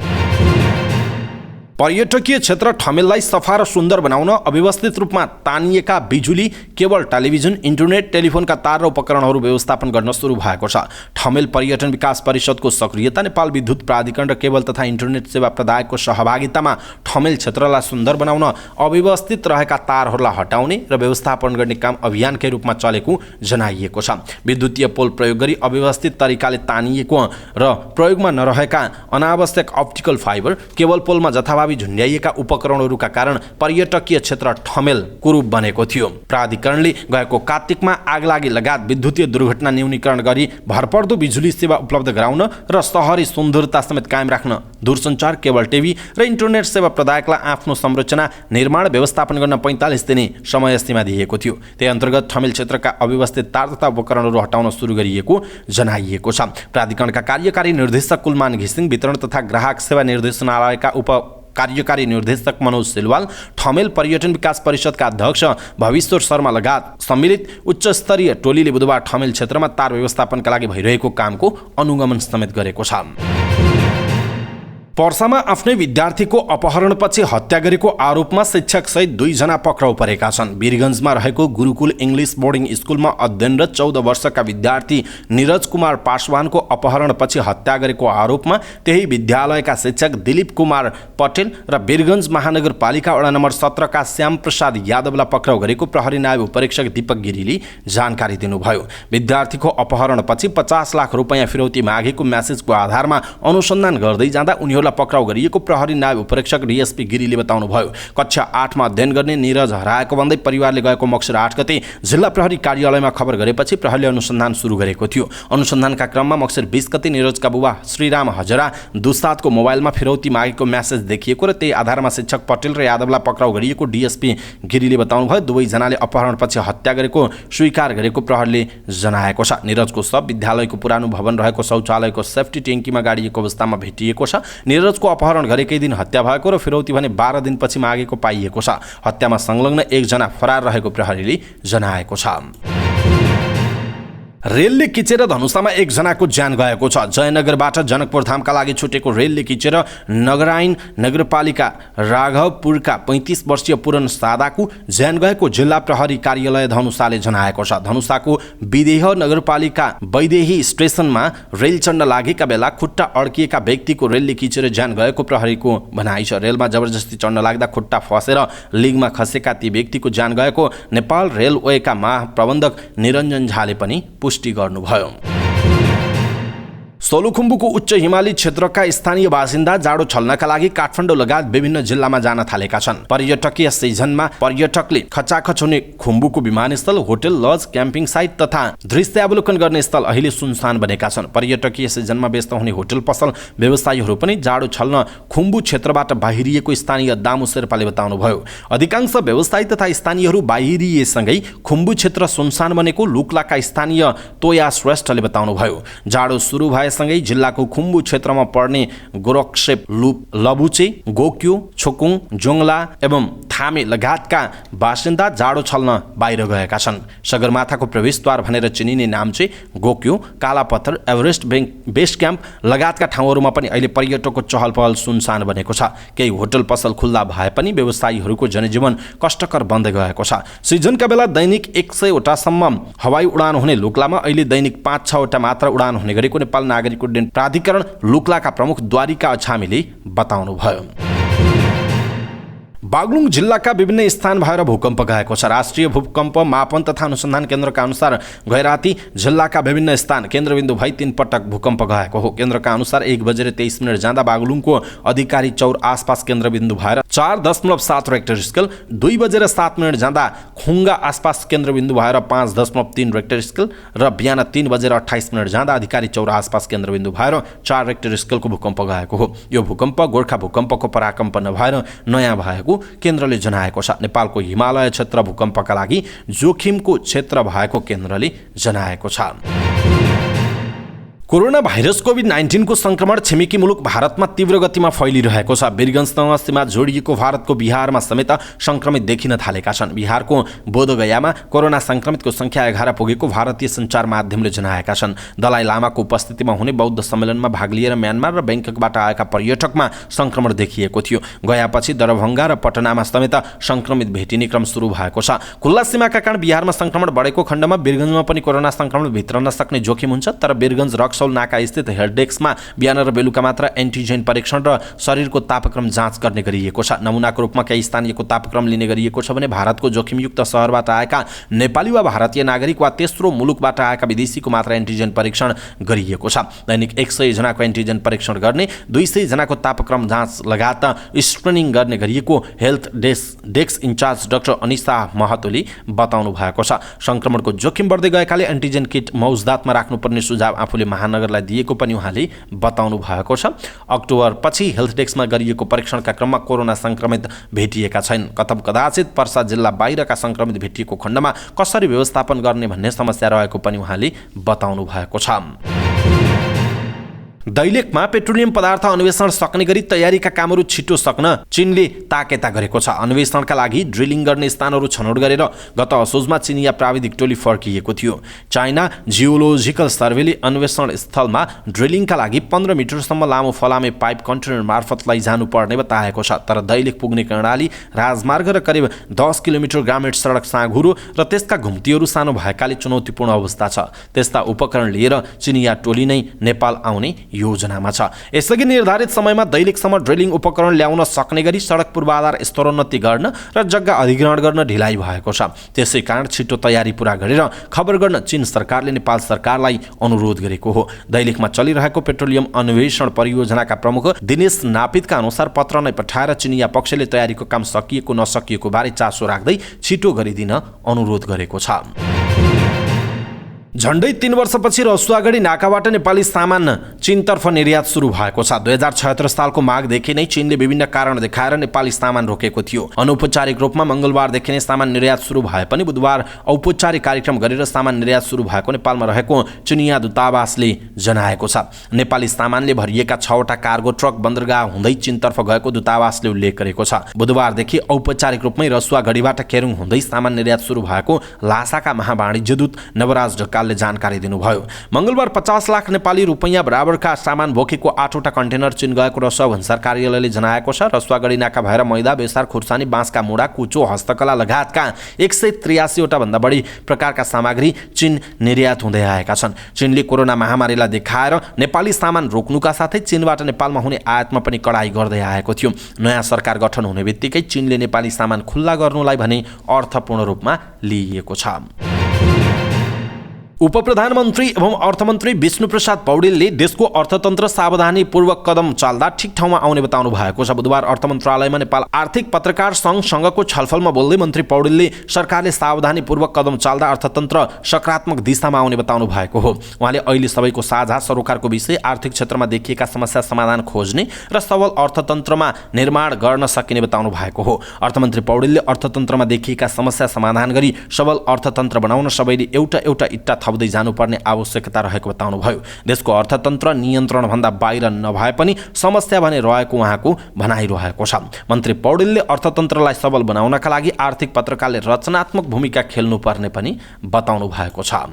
पर्यटकीय क्षेत्र ठमेललाई सफा र सुन्दर बनाउन अव्यवस्थित रूपमा तानिएका बिजुली, केबल, टेलिभिजन, इन्टरनेट, टेलिफोनका तार र उपकरणहरू व्यवस्थापन गर्न सुरु भएको छ। ठमेल पर्यटन विकास परिषदको सक्रियता, नेपाल विद्युत प्राधिकरण र केबल तथा इन्टरनेट सेवा प्रदायकको सहभागितामा ठमेल क्षेत्रलाई सुन्दर बनाउन अव्यवस्थित रहेका तारहरूलाई हटाउने र व्यवस्थापन गर्ने काम अभियानकै रूपमा चलेको जनाइएको छ। विद्युतीय पोल प्रयोग गरी अव्यवस्थित तरिकाले तानिएको र प्रयोगमा नरहेका अनावश्यक अप्टिकल फाइबर, केबल पोलमा जथाभावी झुन्ड्याइएका उपकरणहरूका कारण पर्यटकीय क्षेत्र ठमेल कुरूप बनेको थियो। प्राधिकरणले गएको कार्तिकमा आगलागी लगायत विद्युतीय दुर्घटना न्यूनीकरण गरी भरपर्दो बिजुली सेवा उपलब्ध गराउन र शहरी सुन्दरता समेत कायम राख्न दूरसञ्चार, केबल टिभी र इन्टरनेट सेवा प्रदायकलाई आफ्नो संरचना निर्माण व्यवस्थापन गर्न 45 दिने समय सीमा दिएको थियो। त्यही अन्तर्गत ठमेल क्षेत्रका अव्यवस्थित तार तथा उपकरणहरू हटाउन सुरु गरिएको जनाइएको छ। प्राधिकरणका कार्यकारी निर्देशक कुलमान घिसिङ, वितरण तथा ग्राहक सेवा निर्देशनालयका उप कार्यकारी निर्देशक मनोज सिलवाल, ठमेल पर्यटन विकास परिषदका अध्यक्ष भविश्वर शर्मा लगायत सम्मिलित उच्चस्तरीय टोलीले बुधबार ठमेल क्षेत्रमा तार व्यवस्थापनका लागि भइरहेको कामको अनुगमन समेत गरेको छ। पर्सामा आफ्नै विद्यार्थीको अपहरणपछि हत्या गरेको आरोपमा शिक्षकसहित 2 जना पक्राउ परेका छन्। वीरगञ्जमा रहेको गुरुकुल इङ्ग्लिस बोर्डिङ स्कुलमा अध्ययनरत 14 वर्षका विद्यार्थी निरज कुमार पासवानको अपहरणपछि हत्या गरेको आरोपमा त्यही विद्यालयका शिक्षक दिलीप कुमार पटेल र वीरगञ्ज महानगरपालिका वडा नम्बर 17 का श्याम प्रसाद यादवलाई पक्राउ गरेको प्रहरी नायब उपरीक्षक दीपक गिरीले जानकारी दिनुभयो। विद्यार्थीको अपहरणपछि 50 लाख रुपैयाँ फिरौती मागेको मेसेजको आधारमा अनुसन्धान गर्दै जाँदा उनीहरूलाई पक्राउ गरिएको प्रहरी नायब उपरीक्षक डीएसपी गिरीले बताउनुभयो। कक्षा 8 मा अध्ययन गर्ने निरज हराएको भन्दै परिवारले गएको मक्सिर 8 गते जिल्ला प्रहरी कार्यालयमा खबर गरेपछि प्रहरीले अनुसन्धान सुरु गरेको थियो। अनुसन्धानका क्रममा मक्सिर 20 गते निरजका बुबा श्रीराम हजरा दुस्तादको मोबाइलमा फिरौती मागेको मेसेज देखिएको र त्यही आधारमा शिक्षक पटेल र यादवलाई पक्राउ गरिएको डीएसपी गिरीले बताउनुभयो। दुवै जनाले अपहरणपछि हत्या गरेको स्वीकार गरेको प्रहरीले जनाएको छ। निरजको शव विद्यालयको पुरानो भवन रहेको शौचालयको सेफ्टी ट्याङ्कीमा गाडिएको अवस्थामा भेटिएको छ। निरजको अपहरण गरेकै दिन हत्या भएको र फिरौती भने 12 दिनपछि मागेको पाइएको छ। हत्यामा संलग्न 1 जना फरार रहेको प्रहरीले जनाएको छ। रेलले किचेर धनुषामा 1 जनाको ज्यान गएको छ। जयनगरबाट जनकपुर धामका लागि छुटेको रेलले किचेर नगरायन नगरपालिका राघवपुरका 35 वर्षीय पूरन सादाको ज्यान गएको जिल्ला प्रहरी कार्यालय धनुषाले जनाएको छ। धनुषाको विदेह नगरपालिका वैदेही स्टेसनमा रेल चढ्न लागेका बेला खुट्टा अड्किएका व्यक्तिको रेलले किचेर ज्यान गएको प्रहरीको भनाइ छ। रेलमा जबरजस्ती चढ्न लाग्दा खुट्टा फसेर लिगमा खसेका ती व्यक्तिको ज्यान गएको नेपाल रेलवेका महाप्रबन्धक निरञ्जन झाले पनि पुष्टि गर्नुभयो। सोलुखुम्बुको उच्च हिमाली क्षेत्रका स्थानीय बासिन्दा जाडो छल्नका लागि काठमाडौँ लगायत विभिन्न जिल्लामा जान थालेका छन्। पर्यटकीय सिजनमा पर्यटकले खचाखच हुने खुम्बुको विमानस्थल, होटल, लज, क्याम्पिङ साइट तथा दृश्यावलोकन गर्ने स्थल अहिले सुनसान बनेका छन्। पर्यटकीय सिजनमा व्यस्त हुने होटल पसल व्यवसायीहरू पनि जाडो छल्न खुम्बु क्षेत्रबाट बाहिरिएको स्थानीय दामु शेर्पाले बताउनुभयो। अधिकांश व्यवसायी तथा स्थानीयहरू बाहिरिएसँगै खुम्बु क्षेत्र सुनसान बनेको लुक्लाका स्थानीय तोया श्रेष्ठले बताउनुभयो। जाडो सुरु भए सँगै जिल्लाको खुम्बु क्षेत्रमा पर्ने गोरखसेप, लबुचे, गोक्यु, छुकुङ, जोङला एवं थामे लगायतका बासिन्दा जाडो छल्न बाहिर गएका छन्। सगरमाथाको प्रवेशद्वार भनेर चिनिने Namche, गोक्यु, Kalapatthar, Everest base camp लगायतका ठाउँहरूमा पनि अहिले पर्यटकको चहल पहल सुनसान बनेको छ। केही होटल पसल खुल्ला भए पनि व्यवसायीहरूको जनजीवन कष्टकर बन्दै गएको छ। सिजनका बेला दैनिक 100 वटासम्म हवाई उडान हुने लुक्लामा अहिले दैनिक 5-6 वटा मात्र उडान हुने गरेको नेपाल नागरिक उड्डयन प्राधिकरण लुक्लाका प्रमुख द्वारिका अछामीले बताउनुभयो। बागलुङ जिल्लाका विभिन्न स्थान भएर भूकम्प गएको छ। राष्ट्रिय भूकम्प मापन तथा अनुसन्धान केन्द्रका अनुसार गैराती जिल्लाका विभिन्न स्थान केन्द्रबिन्दु भई 3 पटक भूकम्प गएको हो। केन्द्रका अनुसार 1:23 जाँदा बागलुङको अधिकारी चौर आसपास केन्द्रबिन्दु भएर 4.7 रेक्टर स्केल, 2:07 जाँदा खुङ्गा आसपास केन्द्रबिन्दु भएर 5.3 रेक्टर स्केल र बिहान 3:28 जाँदा अधिकारी चौर आसपास केन्द्रबिन्दु भएर 4 रेक्टर स्केलको भूकम्प गएको हो। यो भूकम्प गोर्खा भूकम्पको पराकम्प नभएर नयाँ भएको केन्द्रले जनाएको छ। नेपालको हिमालय क्षेत्र भूकम्पका लागि जोखिमको क्षेत्र भएको केन्द्रले जनाएको छ। कोरोना भाइरस कोभिड-19 को संक्रमण छिमेकी मुलुक भारतमा तीव्र गतिमा फैलिरहेको छ। वीरगञ्ज नगरसीमा जोडिएको भारतको बिहारमा समेत संक्रमित देखिन थालेका छन्। बिहारको बोधगयामा कोरोना संक्रमितको संख्या 11 पुगेको भारतीय सञ्चार माध्यमले जनाएका छन्। दलाई लामाको उपस्थितिमा हुने बौद्ध सम्मेलनमा भाग लिएर म्यानमार र बैंककबाट आएका पर्यटकमा संक्रमण देखिएको थियो। गयापछि दरभंगा र पटनामा समेत संक्रमित भेटिने क्रम सुरु भएको छ। खुल्ला सीमाका कारण बिहारमा संक्रमण बढेको खण्डमा वीरगञ्जमा पनि कोरोना संक्रमण भित्रन सक्ने जोखिम हुन्छ। तर वीरगञ्ज रक्सौल नाका स्थित हेल्थ डेस्कमा बिहान र बेलुका मात्र एन्टिजेन परीक्षण र शरीरको तापक्रम जाँच गर्ने गरिएको छ। नमुनाको रूपमा केही स्थानीयको तापक्रम लिने गरिएको छ भने भारतको जोखिमयुक्त शहरबाट आएका नेपाली वा भारतीय नागरिक वा तेस्रो मुलुकबाट आएका विदेशीको मात्र एन्टिजेन परीक्षण गरिएको छ। दैनिक 100 जनाको एन्टिजेन परीक्षण गर्ने, 200 जनाको तापक्रम जाँच लगायत स्क्रिनिङ गर्ने गरिएको health desk in charge doctor Anisa महतोले बताउनु भएको छ। संक्रमणको जोखिम बढ्दै गएकाले एन्टिजेन किट मौजदातमा राख्नुपर्ने सुझाव आफूले महानगरलाई दिएको पनि उहाँले बताउनु भएको छ। अक्टोबर पछि हेल्थ डेस्कमा गरिएको परीक्षणका क्रममा कोरोना संक्रमित भेटिएका छैन। कदाचित पर्सा जिल्ला बाहिरका संक्रमित भेटिएको खण्डमा कसरी व्यवस्थापन गर्ने भन्ने समस्या रहेको पनि उहाँले बताउनु भएको छ। दैलेखमा पेट्रोलियम पदार्थ अन्वेषण सक्ने गरी तयारीका कामहरू छिटो सक्न चीनले ताकेता गरेको छ। अन्वेषणका लागि ड्रिलिङ गर्ने स्थानहरू छनौट गरेर गत असोजमा चिनिया प्राविधिक टोली फर्किएको थियो। चाइना जियोलोजिकल सर्वेले अन्वेषण स्थलमा ड्रिलिङका लागि 15 मिटरसम्म लामो फलामे पाइप कन्टेनर मार्फत लैजानु पर्ने बताएको छ। तर दैलेख पुग्ने कर्णाली राजमार्ग र करिब 10 किलोमिटर ग्रामीण सडक साँघुरो र त्यसका घुम्तीहरू सानो भएकाले चुनौतीपूर्ण अवस्था छ। त्यस्ता उपकरण लिएर चिनिया टोली नै नेपाल आउने योजनामा छ। यसअघि निर्धारित समयमा दैलेखसम्म ड्रिलिङ उपकरण ल्याउन सक्ने गरी सडक पूर्वाधार स्तरोन्नति गर्न र जग्गा अधिग्रहण गर्न ढिलाइ भएको छ। त्यसै कारण छिटो तयारी पूरा गरेर खबर गर्न चीन सरकारले नेपाल सरकारलाई अनुरोध गरेको हो। दैलेखमा चलिरहेको पेट्रोलियम अन्वेषण परियोजनाका प्रमुख दिनेश नापितका अनुसार पत्र नै पठाएर चिनिया पक्षले तयारीको काम सकिएको नसकिएको बारे चासो राख्दै छिटो गरिदिन अनुरोध गरेको छ। झण्डै 3 वर्षपछि रसुवागढी नाकाबाट नेपाली सामान चीनतर्फ निर्यात सुरु भएको छ। 2076 सालको माघदेखि नै चीनले विभिन्न कारण देखाएर नेपाली सामान रोकेको थियो। अनौपचारिक रूपमा मंगलबारदेखि नै सामान निर्यात सुरु भए पनि बुधबार औपचारिक कार्यक्रम गरेर सामान निर्यात सुरु भएको नेपालमा रहेको चिनिया दूतावासले जनाएको छ। नेपाली सामानले भरिएका 6वटा कार्गो ट्रक बन्दरगाह हुँदै चीनतर्फ गएको दूतावासले उल्लेख गरेको छ। बुधबारदेखि औपचारिक रूपमै रसुवागढीबाट केरुङ हुँदै सामान निर्यात सुरु भएको लासाका महावाणिज्य दूत नवराज ढकालले जानकारी दिनुभयो। मंगलबार 50 लाख नेपाली रुपैयाँ बराबरका सामान बोकेको 8वटा कन्टेनर चीन गएको रसुवा भन्सार कार्यालयले जनाएको छ। रसुवागढी नाका भएर मैदा, बेसार, खुर्सानी, बाँसका मुढा, कुचो, हस्तकला लगायतका 183 वटा भन्दा बढी प्रकारका सामग्री चीन निर्यात हुँदै आएका छन्। चीनले कोरोना महामारीलाई देखाएर नेपाली सामान रोक्नुका साथै चीनबाट नेपालमा हुने आयातमा पनि कडाई गर्दै आएको थियो। नयाँ सरकार गठन हुने बित्तिकै चीनले नेपाली सामान खुल्ला गर्नुलाई भने अर्थपूर्ण रूपमा लिएको छ। उपप्रधानमन्त्री एवं अर्थमन्त्री विष्णुप्रसाद पौडेलले देशको अर्थतन्त्र सावधानीपूर्वक कदम चाल्दा ठिक ठाउँमा आउने बताउनु भएको छ। बुधबार अर्थ मन्त्रालयमा नेपाल आर्थिक पत्रकार सङ्घसँगको छलफलमा बोल्दै मन्त्री पौडेलले सरकारले सावधानीपूर्वक कदम चाल्दा अर्थतन्त्र सकारात्मक दिशामा आउने बताउनु भएको हो। उहाँले अहिले सबैको साझा सरोकारको विषय, आर्थिक क्षेत्रमा देखिएका समस्या समाधान खोज्ने र सबल अर्थतन्त्रमा निर्माण गर्न सकिने बताउनु भएको हो। अर्थमन्त्री पौडेलले अर्थतन्त्रमा देखिएका समस्या समाधान गरी सबल अर्थतन्त्र बनाउन सबैले एउटा एउटा इट्टा थप्दै जानुपर्ने आवश्यकता रहेको बताउनुभयो। देशको अर्थतन्त्र नियन्त्रणभन्दा बाहिर नभए पनि समस्या भने रहेको उहाँको भनाइरहेको छ। मन्त्री पौडेलले अर्थतन्त्रलाई सबल बनाउनका लागि आर्थिक पत्रकारले रचनात्मक भूमिका खेल्नुपर्ने पनि बताउनु भएको छ।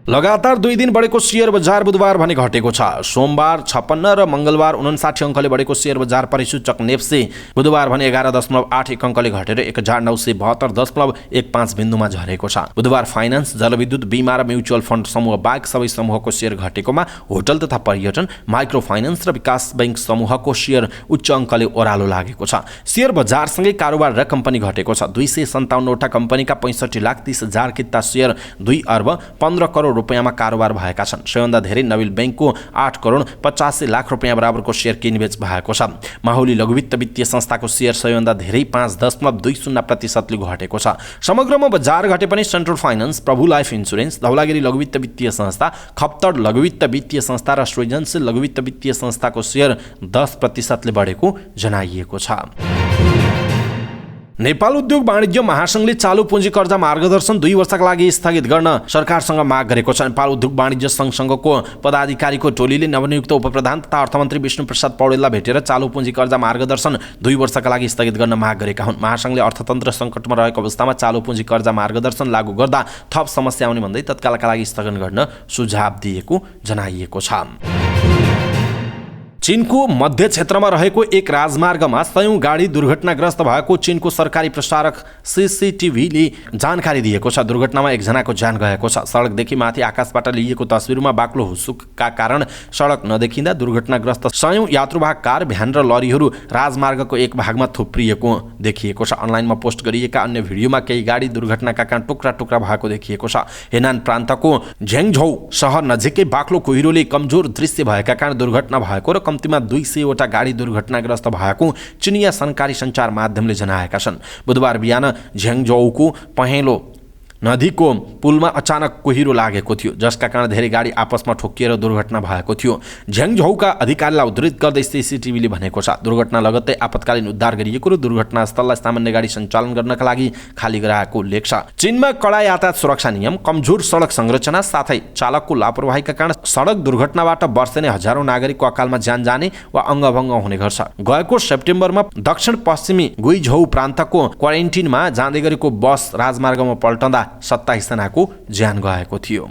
लगातार 2 दिन बढेको शेयर बजार बुधबार भने घटेको छ। सोमबार 56 र मंगलबार 59 अङ्कले बढेको शेयर बजार परिसूचक नेप्से बुधबार भने 11.81 अङ्कले घटेर 1972.15 बिन्दुमा झरेको छ। बुधबार फाइनान्स, जलविद्युत, बीमा र म्युचुअल फन्ड समूह बाहेक सबै समूहको शेयर घटेकोमा होटल तथा पर्यटन, माइक्रो फाइनान्स र विकास बैंक समूहको शेयर उच्च अङ्कले ओह्रालो लागेको छ। शेयर बजारसँगै कारोबार रकम पनि घटेको छ। 257 वटा कम्पनीका 65,30,000 किता शेयर 2 अर्ब 15 करोड रुपैयाँमा कारोबार भएका छन्। सबैभन्दा धेरै नबिल बैंकको 8 करोड 85 लाख रुपैयाँ बराबरको शेयर किनबेच भएको छ। माहुली लघुवित्त वित्तीय संस्थाको शेयर सबैभन्दा धेरै 5.20% घटेको छ। समग्रमा बजार घटे पनि सेन्ट्रल फाइनान्स, प्रभु लाइफ इन्सुरेन्स, धौलागिरी लघुवित्त वित्तीय संस्था, खप्तड लघुवित्त वित्तीय संस्था र सृजनशील लघुवित्त वित्तीय संस्थाको शेयर 10% बढेको जनाइएको छ। नेपाल उद्योग वाणिज्य महासंघले चालू पुँजी कर्जा मार्गदर्शन 2 वर्षका लागि स्थगित गर्न सरकारसँग माग गरेको छ। नेपाल उद्योग वाणिज्य संघसँगको पदाधिकारीको टोलीले नवनियुक्त उपप्रधान तथा अर्थमन्त्री विष्णुप्रसाद पौडेललाई भेटेर चालू पुँजी कर्जा मार्गदर्शन 2 वर्षका लागि स्थगित गर्न माग गरेका हुन्। महासंघले अर्थतन्त्र सङ्कटमा रहेको अवस्थामा चालू पुँजी कर्जा मार्गदर्शन लागू गर्दा थप समस्या आउने भन्दै तत्कालका लागि स्थगन गर्न सुझाव दिएको जनाइएको छ। चीनको मध्य क्षेत्रमा रहेको एक राजमार्गमा 100औं गाडी दुर्घटनाग्रस्त भएको चीनको सरकारी प्रसारक सीसीटीभीले जानकारी दिएको छ। दुर्घटनामा एकजनाको ज्यान गएको छ। सडकदेखि माथि आकाशबाट लिएको तस्बिरमा बाक्लो हुसुकका कारण सडक नदेखिँदा दुर्घटनाग्रस्त 100औं यात्रुवाहक कार, भ्यान र लरीहरू राजमार्गको एक भागमा थुप्रिएको देखिएको छ। अनलाइनमा पोस्ट गरिएका अन्य भिडियोमा केही गाडी दुर्घटनाका कारण टुक्रा टुक्रा भएको देखिएको छ। हेनान प्रान्तको झ्याङझौ सहर नजिकै बाक्लो कुहिरोले कमजोर दृश्य भएका कारण दुर्घटना भएको र कम्तीमा 200 वटा गाडी दुर्घटनाग्रस्त भएको चिनिया सरकारी सञ्चार माध्यमले जनाएका छन्। बुधबार बिहान झ्याङझौको पहेँलो नदीको पुलमा अचानक कुहिरो लागेको थियो, जसका कारण धेरै गाडी आपसमा ठोकिएर दुर्घटना भएको थियो। झ्याङझौका अधिकारीलाई उद्धृत गर्दै सीसीटीभीले भनेको छ दुर्घटना लगत्तै आपतकालीन उद्धार गरिएको र दुर्घटनास्थललाई सामान्य गाडी सञ्चालन गर्नका लागि खाली गराएको उल्लेख छ। चीनमा कडा यातायात सुरक्षा नियम, कमजोर सडक संरचना साथै चालकको लापरवाहीका कारण सडक दुर्घटनाबाट वर्षेनै हजारौं नागरिकको अकालमा ज्यान जाने वा अङ्गभङ्ग हुने गर्छ। गएको सेप्टेम्बरमा दक्षिण पश्चिमी गुइझौ प्रान्तको क्वारेन्टिनमा जाँदै गरेको बस राजमार्गमा पल्टँदा 27 जनाको ज्यान गएको थियो।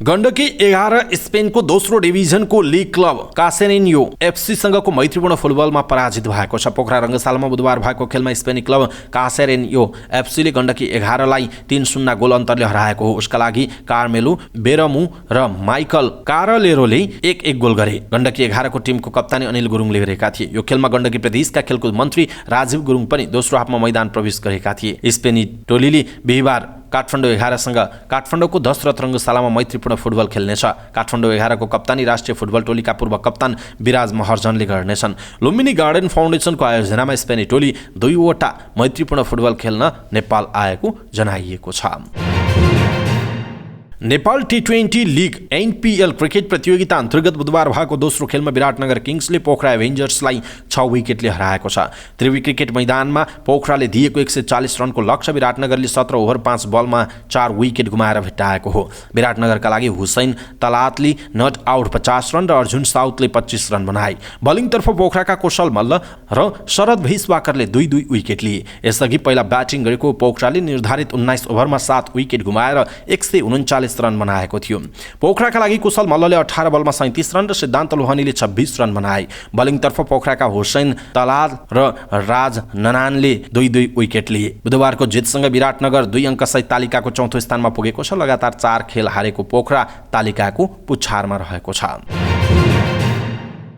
गण्डकी 11 स्पेनको दोस्रो डिभिजनको लिग क्लब कासेरेन्यो एफसीसँगको मैत्रीपूर्ण फुटबलमा पराजित भएको छ। पोखरा रङ्गशालामा बुधबार भएको खेलमा स्पेनी क्लब कासेरेन्यो एफसीले गण्डकी 11लाई 3-0 गोल अन्तरले हराएको हो। उसका लागि कार्मेलो बेरमु र माइकल कारलेरोले 1-1 गोल गरे। गण्डकी 11को टिमको कप्तानी अनिल गुरुङले गरेका थिए। यो खेलमा गण्डकी प्रदेशका खेलकुद मन्त्री राजीव गुरुङ पनि दोस्रो हाफमा मैदान प्रवेश गरेका थिए। स्पेनी टोलीले बिहिबार काठमाडौँ 11सँग काठमाडौँको दशरथ रङ्गशालामा मैत्रीपूर्ण फुटबल खेल्नेछ। काठमाडौँ 11को कप्तानी राष्ट्रिय फुटबल टोलीका पूर्व कप्तान विराज महर्जनले गर्नेछन्। लुम्बिनी गार्डन फाउन्डेसनको आयोजनामा स्पेनी टोली 2वटा मैत्रीपूर्ण फुटबल खेल्न नेपाल आएको जनाइएको छ। नेपाल टी20 लिग एनपीएल क्रिकेट प्रतियोगिता अन्तर्गत बुधबार भएको दोस्रो खेलमा विराटनगर किङ्सले पोखरा एभेन्जर्सलाई 6 विकेटले हराएको छ। त्रिवी क्रिकेट मैदानमा पोखराले दिएको 140 रनको लक्ष्य विराटनगरले 17 ओभर 5 बलमा 4 विकेट गुमाएर भेट्टाएको हो। विराटनगरका लागि हुसैन तलातले नट आउट 50 रन र अर्जुन साउथले 25 रन बनाए। बलिङतर्फ पोखराका कुशल मल्ल र शरद भैसवाकरले 2-2 विकेट लिए। यसअघि पहिला ब्याटिङ गरेको पोखराले निर्धारित 19 ओभरमा 7 विकेट गुमाएर 139 रन बनाएको थियो। पोखराका लागि कुशल मल्लले 18 बलमा 37 रन र सिद्धान्त लोहानीले 26 रन बनाए। बलिङतर्फ पोखराका हुसैन तलाल र राज ननानले 2-2 विकेट लिए। बुधबारको जितसँग विराटनगर 2 अङ्कसहित तालिकाको चौथो स्थानमा पुगेको छ। लगातार 4 खेल हारेको पोखरा तालिकाको पुच्छारमा रहेको छ।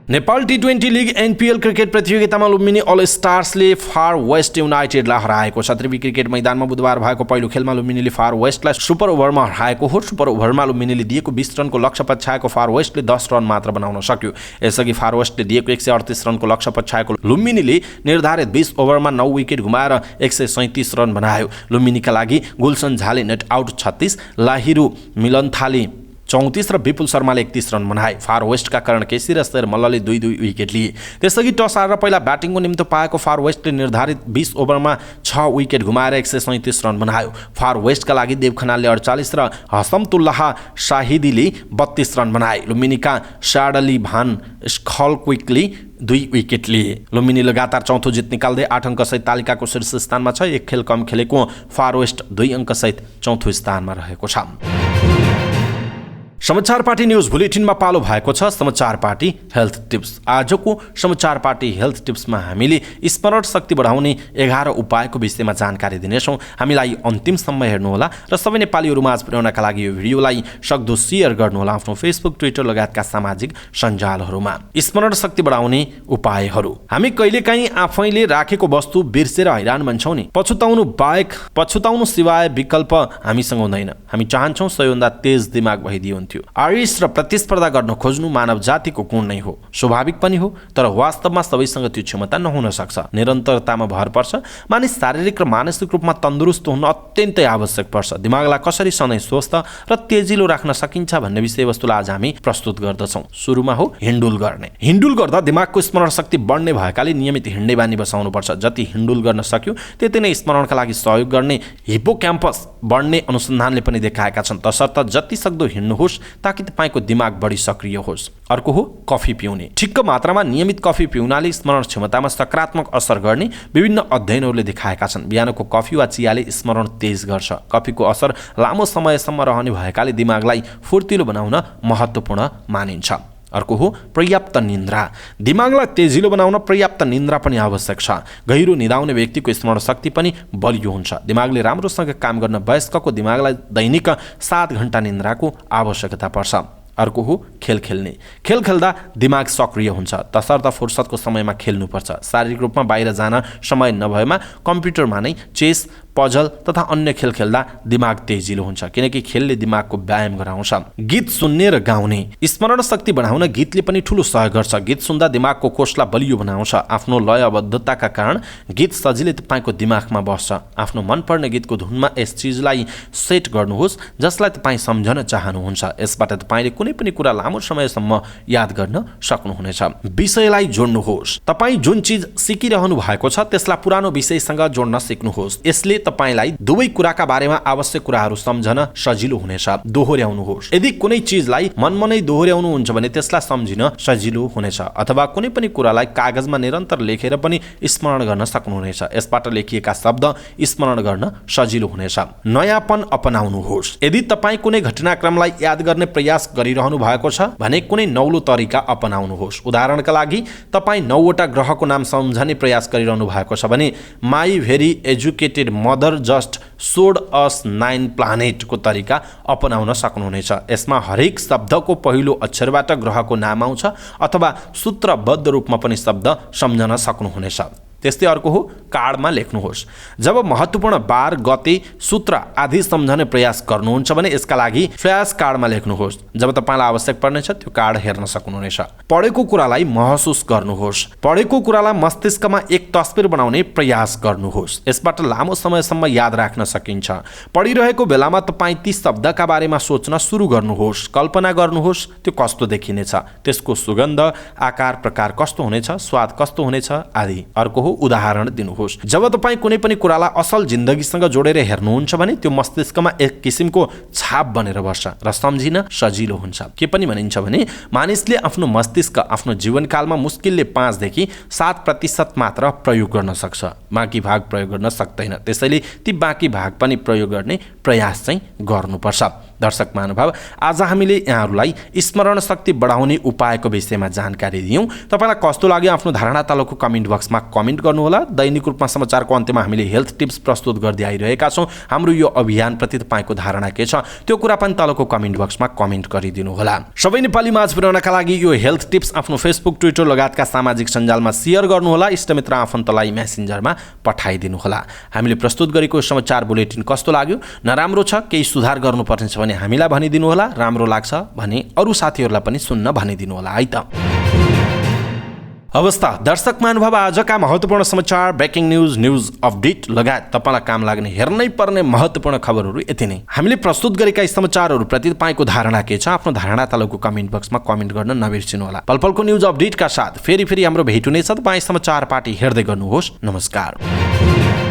नेपाल टी20 लिग एनपीएल क्रिकेट प्रतियोगितामा लुम्बिनी अल स्टार्सले फार वेस्ट युनाइटेडलाई हराएको छ। त्रिवी क्रिकेट मैदानमा बुधबार भएको पहिलो खेलमा लुम्बिनीले फार वेस्टलाई सुपर ओभरमा हराएको हो। सुपर ओभरमा लुम्बिनीले दिएको 20 रनको लक्ष्य पछ्याएको फार वेस्टले 10 रन मात्र बनाउन सक्यो। यसअघि फार वेस्टले दिएको 138 रनको लक्ष्य पछ्याएको लुम्बिनीले निर्धारित 20 ओभरमा 9 विकेट गुमाएर 137 रन बनायो। लुम्बिनीका लागि गुलसन झाले नेट आउट 36, लाहिरू मिलनथाली 34 र विपुल शर्माले 31 रन बनाए। फार वेस्टका करण केसी र शेर मल्लले 2-2 विकेट लिए। त्यसअघि टस हारेर पहिला ब्याटिङको निम्ति पाएको फार वेस्टले निर्धारित 20 ओभरमा 6 विकेट गुमाएर 137 रन बनायो। फार वेस्टका लागि देव खनालले 48 र हसमतुल्लाह शाहिदीले 32 रन बनाए। लुम्बिनीका शाडली भान स्खलक्विकले 2 विकेट लिए। लुम्बिनी लगातार चौथो जित निकाल्दै 8 अङ्कसहित तालिकाको शीर्ष स्थानमा छ। 1 खेल कम खेलेको फार वेस्ट 2 अङ्कसहित चौथो स्थानमा रहेको छ। समाचार पार्टी न्यूज बुलेटिनमा पालो भएको छ समाचार पार्टी हेल्थ टिप्स। आजको समाचार पार्टी हेल्थ टिप्समा हामीले स्मरण शक्ति बढाउने 11 उपायको विषयमा जानकारी दिनेछौँ। हामीलाई अन्तिमसम्म हेर्नुहोला र सबै नेपालीहरू माझ पुर्याउनका लागि यो भिडियोलाई सक्दो सेयर गर्नुहोला आफ्नो फेसबुक, ट्विटर लगायतका सामाजिक सञ्जालहरूमा। स्मरण शक्ति बढाउने उपायहरू। हामी कहिलेकाहीँ आफैले राखेको वस्तु बिर्सेर हैरान बन्छौँ नि। पछुताउनु सिवाय विकल्प हामीसँग हुँदैन। हामी चाहन्छौँ सबैभन्दा तेज दिमाग भइदियो। आरिस र प्रतिस्पर्धा गर्न खोज्नु मानव जातिको गुण नै हो, स्वाभाविक पनि हो, तर वास्तवमा सबैसँग त्यो क्षमता नहुन सक्छ। निरन्तरतामा भर पर्छ। मानिस शारीरिक र मानसिक रूपमा तन्दुरुस्त हुन अत्यन्तै आवश्यक पर्छ। दिमागलाई कसरी सधैँ स्वस्थ र तेजिलो राख्न सकिन्छ भन्ने विषयवस्तुलाई आज हामी प्रस्तुत गर्दछौँ। सुरुमा हो हिन्डुल गर्ने। हिन्डुल गर्दा दिमागको स्मरण शक्ति बढ्ने भएकाले नियमित हिँड्ने बानी बसाउनुपर्छ। जति हिन्डुल गर्न सक्यो त्यति नै स्मरणका लागि सहयोग गर्ने हिप्पोक्याम्पस बढ्ने अनुसन्धानले पनि देखाएका छन्। तसर्थ जति सक्दो हिँड्नुहोस् ताकि तपाईँको दिमाग बढी सक्रिय होस्। अर्को हो कफी पिउने। ठिक्क मात्रामा नियमित कफी पिउनाले स्मरण क्षमतामा सकारात्मक असर गर्ने विभिन्न अध्ययनहरूले देखाएका छन्। बिहानको कफी वा चियाले स्मरण तेज गर्छ। कफीको असर लामो समयसम्म रहने भएकाले दिमागलाई फुर्तिलो बनाउन महत्त्वपूर्ण मानिन्छ। अर्को हो पर्याप्त निन्द्रा। दिमागलाई तेजिलो बनाउन पर्याप्त निन्द्रा पनि आवश्यक छ। गहिरो निदाउने व्यक्तिको स्मरण शक्ति पनि बलियो हुन्छ। दिमागले राम्रोसँग काम गर्न वयस्कको दिमागलाई दैनिक 7 घण्टा निन्द्राको आवश्यकता पर्छ। अर्को हो खेल खेल्ने। खेल खेल्दा दिमाग सक्रिय हुन्छ। तसर्थ फुर्सदको समयमा खेल्नुपर्छ। शारीरिक रूपमा बाहिर जान समय नभएमा कम्प्युटरमा नै चेस, पजल तथा अन्य खेल खेल्दा दिमाग तेजिलो हुन्छ, किनकि खेलले दिमागको व्यायाम गराउँछ। गीत सुन्ने र गाउने स्मरण शक्ति बढाउन गीतले पनि ठूलो सहयोग गर्छ। गीत सुन्दा दिमागको कोषलाई बलियो बनाउँछ। आफ्नो लयबद्धताका कारण गीत सजिलै तपाईँको दिमागमा बस्छ। आफ्नो मनपर्ने गीतको धुनमा यस चिजलाई सेट गर्नुहोस् जसलाई तपाईँ सम्झन चाहनुहुन्छ। यसबाट तपाईँले कुनै पनि कुरा लामो समयसम्म याद गर्न सक्नुहुनेछ। विषयलाई जोड्नुहोस्। तपाईँ जुन चिज सिकिरहनु भएको छ त्यसलाई पुरानो विषयसँग जोड्न सिक्नुहोस्। यसले तपाईँलाई दुवै कुराका बारेमा आवश्यक कुराहरू सम्झन सजिलो हुनेछ। दोहोर्याउनुहोस्। यदि कुनै चिजलाई मनमनै दोहोर्याउनुहुन्छ भने त्यसलाई सम्झिन सजिलो हुनेछ, अथवा कुनै पनि कुरालाई कागजमा निरन्तर लेखेर पनि स्मरण गर्न सक्नुहुनेछ। यसबाट लेखिएका शब्द स्मरण गर्न सजिलो हुनेछ। नयाँपन अपनाउनुहोस्। यदि तपाईँ कुनै घटनाक्रमलाई याद गर्ने प्रयास गरिरहनु भएको छ भने कुनै नौलो तरिका अपनाउनुहोस्। उदाहरणका लागि तपाईँ 9 वटा ग्रहको नाम सम्झने प्रयास गरिरहनु भएको छ भने my very educated mother just सोड अस 9 प्लानेटको तरिका अपनाउन सक्नुहुनेछ। यसमा हरेक शब्दको पहिलो अक्षरबाट ग्रहको नाम आउँछ, अथवा सूत्रबद्ध रूपमा पनि शब्द सम्झन सक्नुहुनेछ। त्यस्तै अर्को हो कार्डमा लेख्नुहोस्। जब महत्त्वपूर्ण बार, गते, सूत्र आदि सम्झने प्रयास गर्नुहुन्छ भने यसका लागि फ्ल्यास कार्डमा लेख्नुहोस्। जब तपाईँलाई आवश्यक पर्नेछ त्यो कार्ड हेर्न सक्नुहुनेछ। पढेको कुरालाई महसुस गर्नुहोस्। पढेको कुरालाई मस्तिष्कमा एक तस्बिर बनाउने प्रयास गर्नुहोस्। यसबाट लामो समयसम्म याद राख्न सकिन्छ। पढिरहेको बेलामा तपाईँ ती शब्दका बारेमा सोच्न सुरु गर्नुहोस्। कल्पना गर्नुहोस् त्यो कस्तो देखिनेछ, त्यसको सुगन्ध, आकार प्रकार कस्तो हुनेछ, स्वाद कस्तो हुनेछ आदि। अर्को हो उदाहरण दिनुहोस्। जब तपाईँ कुनै पनि कुरालाई असल जिन्दगीसँग जोडेर हेर्नुहुन्छ भने त्यो मस्तिष्कमा एक किसिमको छाप बनेर बस्छ र सम्झिन सजिलो हुन्छ। के पनि भनिन्छ भने मानिसले आफ्नो मस्तिष्क आफ्नो जीवनकालमा मुस्किलले 5 देखि 7% मात्र प्रयोग गर्न सक्छ। बाँकी भाग प्रयोग गर्न सक्दैन। त्यसैले ती बाँकी भाग पनि प्रयोग गर्ने प्रयास चाहिँ गर्नुपर्छ। दर्शक महानुभाव, आज हामीले यहाँहरूलाई स्मरण शक्ति बढाउने उपायको विषयमा जानकारी दियौँ। तपाईँलाई कस्तो लाग्यो आफ्नो धारणा तलको कमेन्ट बक्समा कमेन्ट गर्नुहोला। दैनिक रूपमा समाचारको अन्त्यमा हामीले हेल्थ टिप्स प्रस्तुत गर्दै आइरहेका छौँ। हाम्रो यो अभियानप्रति तपाईँको धारणा के छ त्यो कुरा पनि तलको कमेन्ट बक्समा कमेन्ट गरिदिनुहोला। सबै नेपाली माझ पुर्याउनका लागि यो हेल्थ टिप्स आफ्नो फेसबुक, ट्विटर लगायतका सामाजिक सञ्जालमा सेयर गर्नुहोला। इष्टमित्र आफन्तलाई मेसेन्जरमा पठाइदिनुहोला। हामीले प्रस्तुत गरेको समाचार बुलेटिन कस्तो लाग्यो, नराम्रो छ, केही सुधार गर्नुपर्ने छ भने हामीलाई भनिदिनु होला। राम्रो लाग्छ भने अरू साथीहरूलाई पनि सुन्न भनिदिनु होला है त। अवस्था दर्शक महानुभाव, आजका महत्त्वपूर्ण समाचार, ब्रेकिङ न्युज, न्युज अपडेट लगायत तपाईँलाई काम लाग्ने हेर्नै पर्ने महत्त्वपूर्ण खबरहरू यति नै। हामीले प्रस्तुत गरेका समाचारहरूप्रति तपाईँको धारणा के छ आफ्नो धारणा तलको कमेन्ट बक्समा कमेन्ट गर्न नबिर्सिनुहोला। पलपलको न्युज अपडेटका साथ फेरि हाम्रो भेट हुनेछ। तपाईँ समाचार पार्टी हेर्दै गर्नुहोस्। नमस्कार।